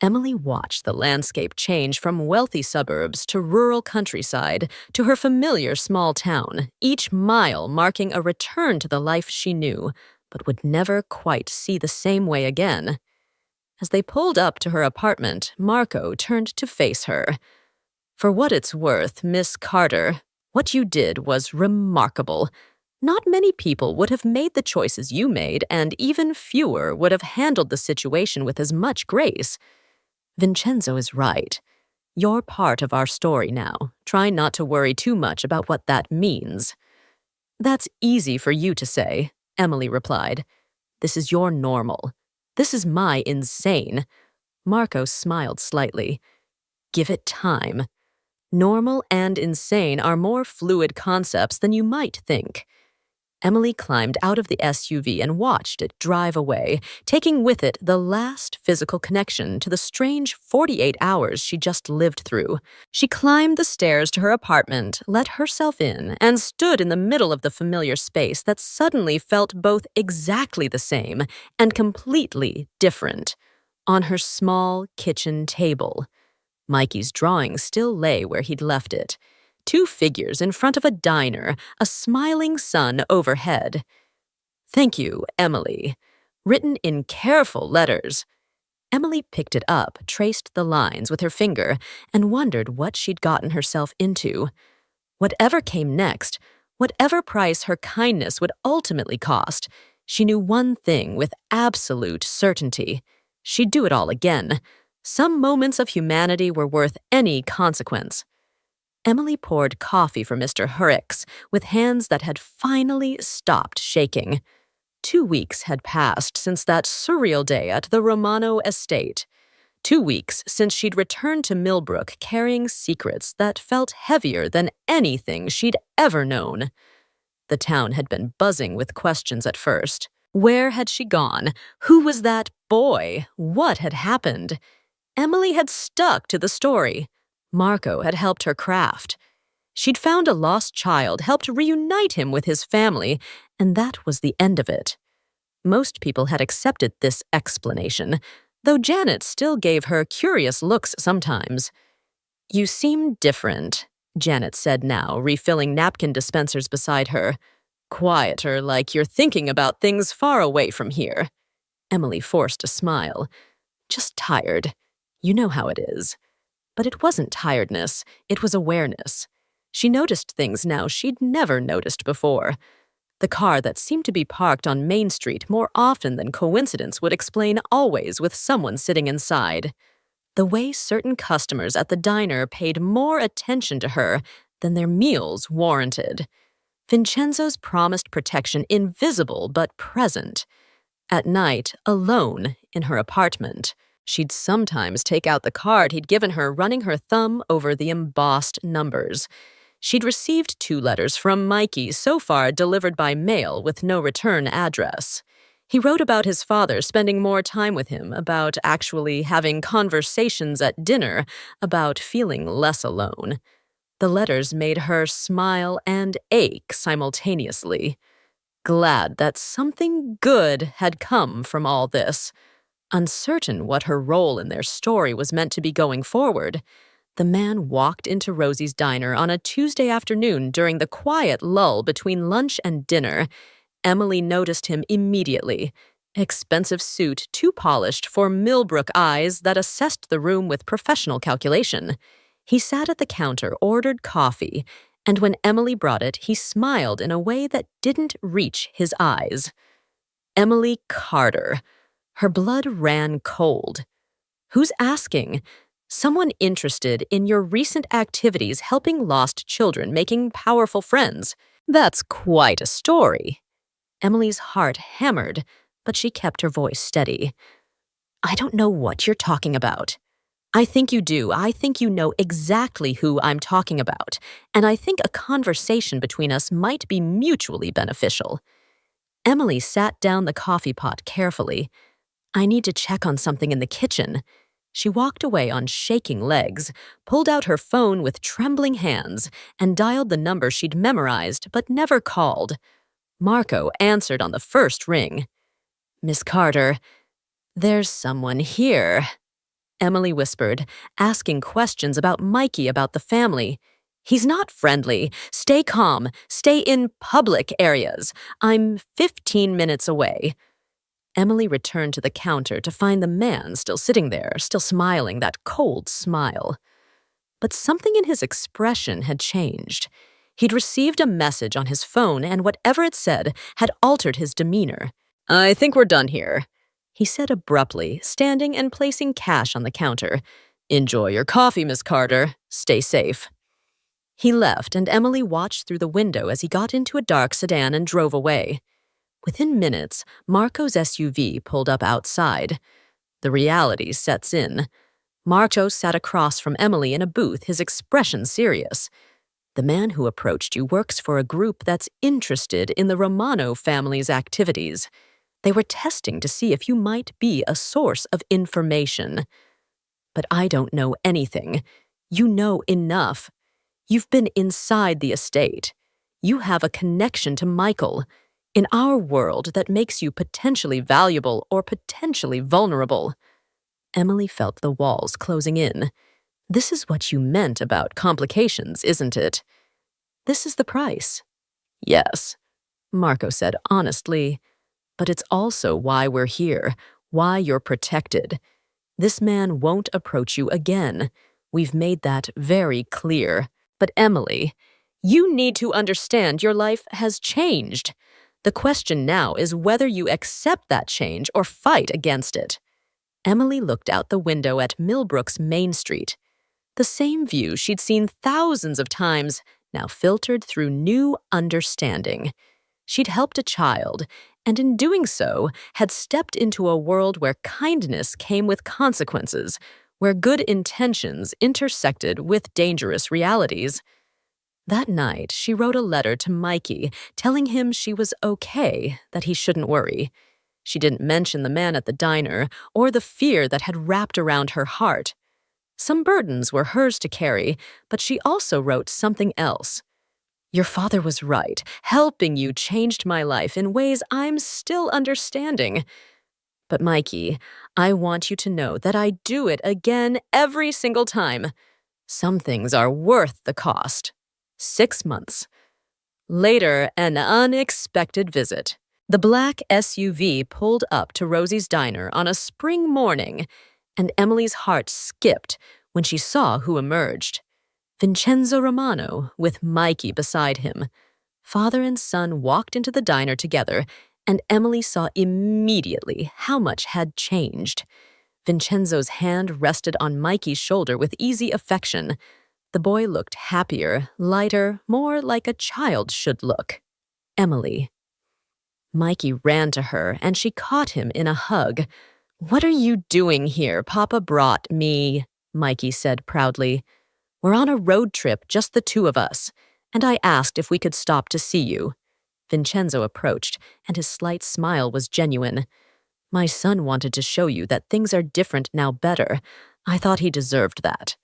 Speaker 1: Emily watched the landscape change from wealthy suburbs to rural countryside to her familiar small town, each mile marking a return to the life she knew, but would never quite see the same way again. As they pulled up to her apartment, Marco turned to face her. "For what it's worth, Miss Carter, what you did was remarkable. Not many people would have made the choices you made, and even fewer would have handled the situation with as much grace. Vincenzo is right. You're part of our story now. Try not to worry too much about what that means." "That's easy for you to say," Emily replied. "This is your normal. This is my insane." Marco smiled slightly. "Give it time. Normal and insane are more fluid concepts than you might think." Emily climbed out of the SUV and watched it drive away, taking with it the last physical connection to the strange 48 hours she just lived through. She climbed the stairs to her apartment, let herself in, and stood in the middle of the familiar space that suddenly felt both exactly the same and completely different. On her small kitchen table, Mikey's drawing still lay where he'd left it. 2 figures in front of a diner, a smiling sun overhead. "Thank you, Emily," written in careful letters. Emily picked it up, traced the lines with her finger, and wondered what she'd gotten herself into. Whatever came next, whatever price her kindness would ultimately cost, she knew one thing with absolute certainty. She'd do it all again. Some moments of humanity were worth any consequence. Emily poured coffee for Mr. Hurricks with hands that had finally stopped shaking. 2 weeks had passed since that surreal day at the Romano estate. 2 weeks since she'd returned to Millbrook carrying secrets that felt heavier than anything she'd ever known. The town had been buzzing with questions at first. Where had she gone? Who was that boy? What had happened? Emily had stuck to the story Marco had helped her craft. She'd found a lost child, helped reunite him with his family, and that was the end of it. Most people had accepted this explanation. though Janet still gave her curious looks sometimes. "You seem different," Janet said now, refilling napkin dispensers beside her. "Quieter, like you're thinking about things far away from here." Emily forced a smile. "Just tired. You know how it is." But it wasn't tiredness, it was awareness. She noticed things now she'd never noticed before. The car that seemed to be parked on Main Street more often than coincidence would explain, always with someone sitting inside. The way certain customers at the diner paid more attention to her than their meals warranted. Vincenzo's promised protection, invisible but present. At night, alone in her apartment, she'd sometimes take out the card he'd given her, running her thumb over the embossed numbers. She'd received 2 letters from Mikey, so far delivered by mail with no return address. He wrote about his father spending more time with him, about actually having conversations at dinner, about feeling less alone. The letters made her smile and ache simultaneously. Glad that something good had come from all this. Uncertain what her role in their story was meant to be going forward, the man walked into Rosie's diner on a Tuesday afternoon during the quiet lull between lunch and dinner. Emily noticed him immediately. Expensive suit, too polished for Millbrook eyes that assessed the room with professional calculation. He sat at the counter, ordered coffee, and when Emily brought it, he smiled in a way that didn't reach his eyes. Emily Carter. Her blood ran cold. "Who's asking?" "Someone interested in your recent activities helping lost children, making powerful friends." "That's quite a story." Emily's heart hammered, but she kept her voice steady. "I don't know what you're talking about." "I think you do. I think you know exactly who I'm talking about, and I think a conversation between us might be mutually beneficial." Emily sat down the coffee pot carefully. "I need to check on something in the kitchen." She walked away on shaking legs, pulled out her phone with trembling hands, and dialed the number she'd memorized but never called. Marco answered on the first ring. "Miss Carter, there's someone here," Emily whispered, asking questions about Mikey, about the family. "He's not friendly. Stay calm. Stay in public areas. I'm 15 minutes away." Emily returned to the counter to find the man still sitting there, still smiling that cold smile. But something in his expression had changed. He'd received a message on his phone, and whatever it said had altered his demeanor. "I think we're done here," he said abruptly, standing and placing cash on the counter. "Enjoy your coffee, Miss Carter. Stay safe." He left, and Emily watched through the window as he got into a dark sedan and drove away. Within minutes, Marco's SUV pulled up outside. The reality sets in. Marco sat across from Emily in a booth, his expression serious. "The man who approached you works for a group that's interested in the Romano family's activities. They were testing to see if you might be a source of information." "But I don't know anything. You know enough. You've been inside the estate. You have a connection to Michael. In our world, that makes you potentially valuable or potentially vulnerable." Emily felt the walls closing in. "This is what you meant about complications, isn't it?" "This is the price." "Yes," Marco said honestly. "But it's also why we're here, why you're protected. This man won't approach you again. We've made that very clear. But Emily, you need to understand your life has changed. The question now is whether you accept that change or fight against it." Emily looked out the window at Millbrook's Main Street. The same view she'd seen thousands of times, now filtered through new understanding. She'd helped a child, and in doing so, had stepped into a world where kindness came with consequences, where good intentions intersected with dangerous realities. That night, she wrote a letter to Mikey, telling him she was okay, that he shouldn't worry. She didn't mention the man at the diner or the fear that had wrapped around her heart. Some burdens were hers to carry, but she also wrote something else. "Your father was right. Helping you changed my life in ways I'm still understanding. But Mikey, I want you to know that I do it again every single time. Some things are worth the cost. 6 months. Later, an unexpected visit. The black SUV pulled up to Rosie's diner on a spring morning, and Emily's heart skipped when she saw who emerged. Vincenzo Romano, with Mikey beside him. Father and son walked into the diner together, and Emily saw immediately how much had changed. Vincenzo's hand rested on Mikey's shoulder with easy affection. The boy looked happier, lighter, more like a child should look. Emily. Mikey ran to her, and she caught him in a hug. "What are you doing here? Papa brought me," Mikey said proudly. "We're on a road trip, just the two of us, and I asked if we could stop to see you." Vincenzo approached, and his slight smile was genuine. "My son wanted to show you that things are different now better. I thought he deserved that."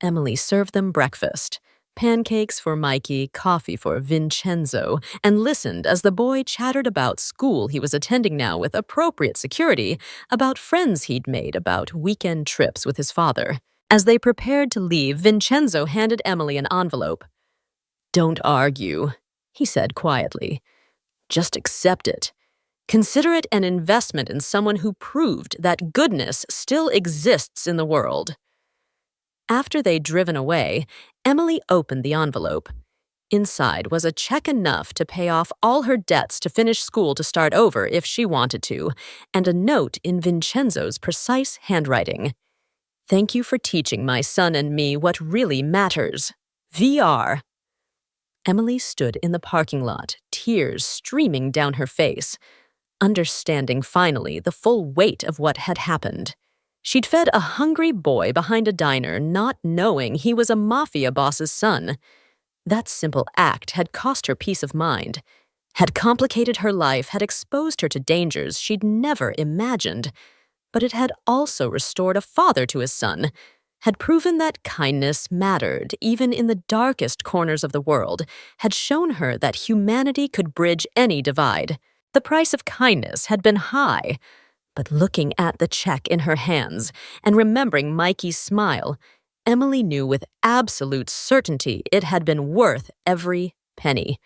Speaker 1: Emily served them breakfast, pancakes for Mikey, coffee for Vincenzo, and listened as the boy chattered about school he was attending now with appropriate security, about friends he'd made, about weekend trips with his father. As they prepared to leave, Vincenzo handed Emily an envelope. "Don't argue," he said quietly. "Just accept it. Consider it an investment in someone who proved that goodness still exists in the world." After they'd driven away, Emily opened the envelope. Inside was a check enough to pay off all her debts to finish school to start over if she wanted to, and a note in Vincenzo's precise handwriting. "Thank you for teaching my son and me what really matters. VR." Emily stood in the parking lot, tears streaming down her face, understanding finally the full weight of what had happened. She'd fed a hungry boy behind a diner, not knowing he was a mafia boss's son. That simple act had cost her peace of mind, had complicated her life, had exposed her to dangers she'd never imagined. But it had also restored a father to his son, had proven that kindness mattered even in the darkest corners of the world, had shown her that humanity could bridge any divide. The price of kindness had been high, but looking at the check in her hands and remembering Mikey's smile, Emily knew with absolute certainty it had been worth every penny.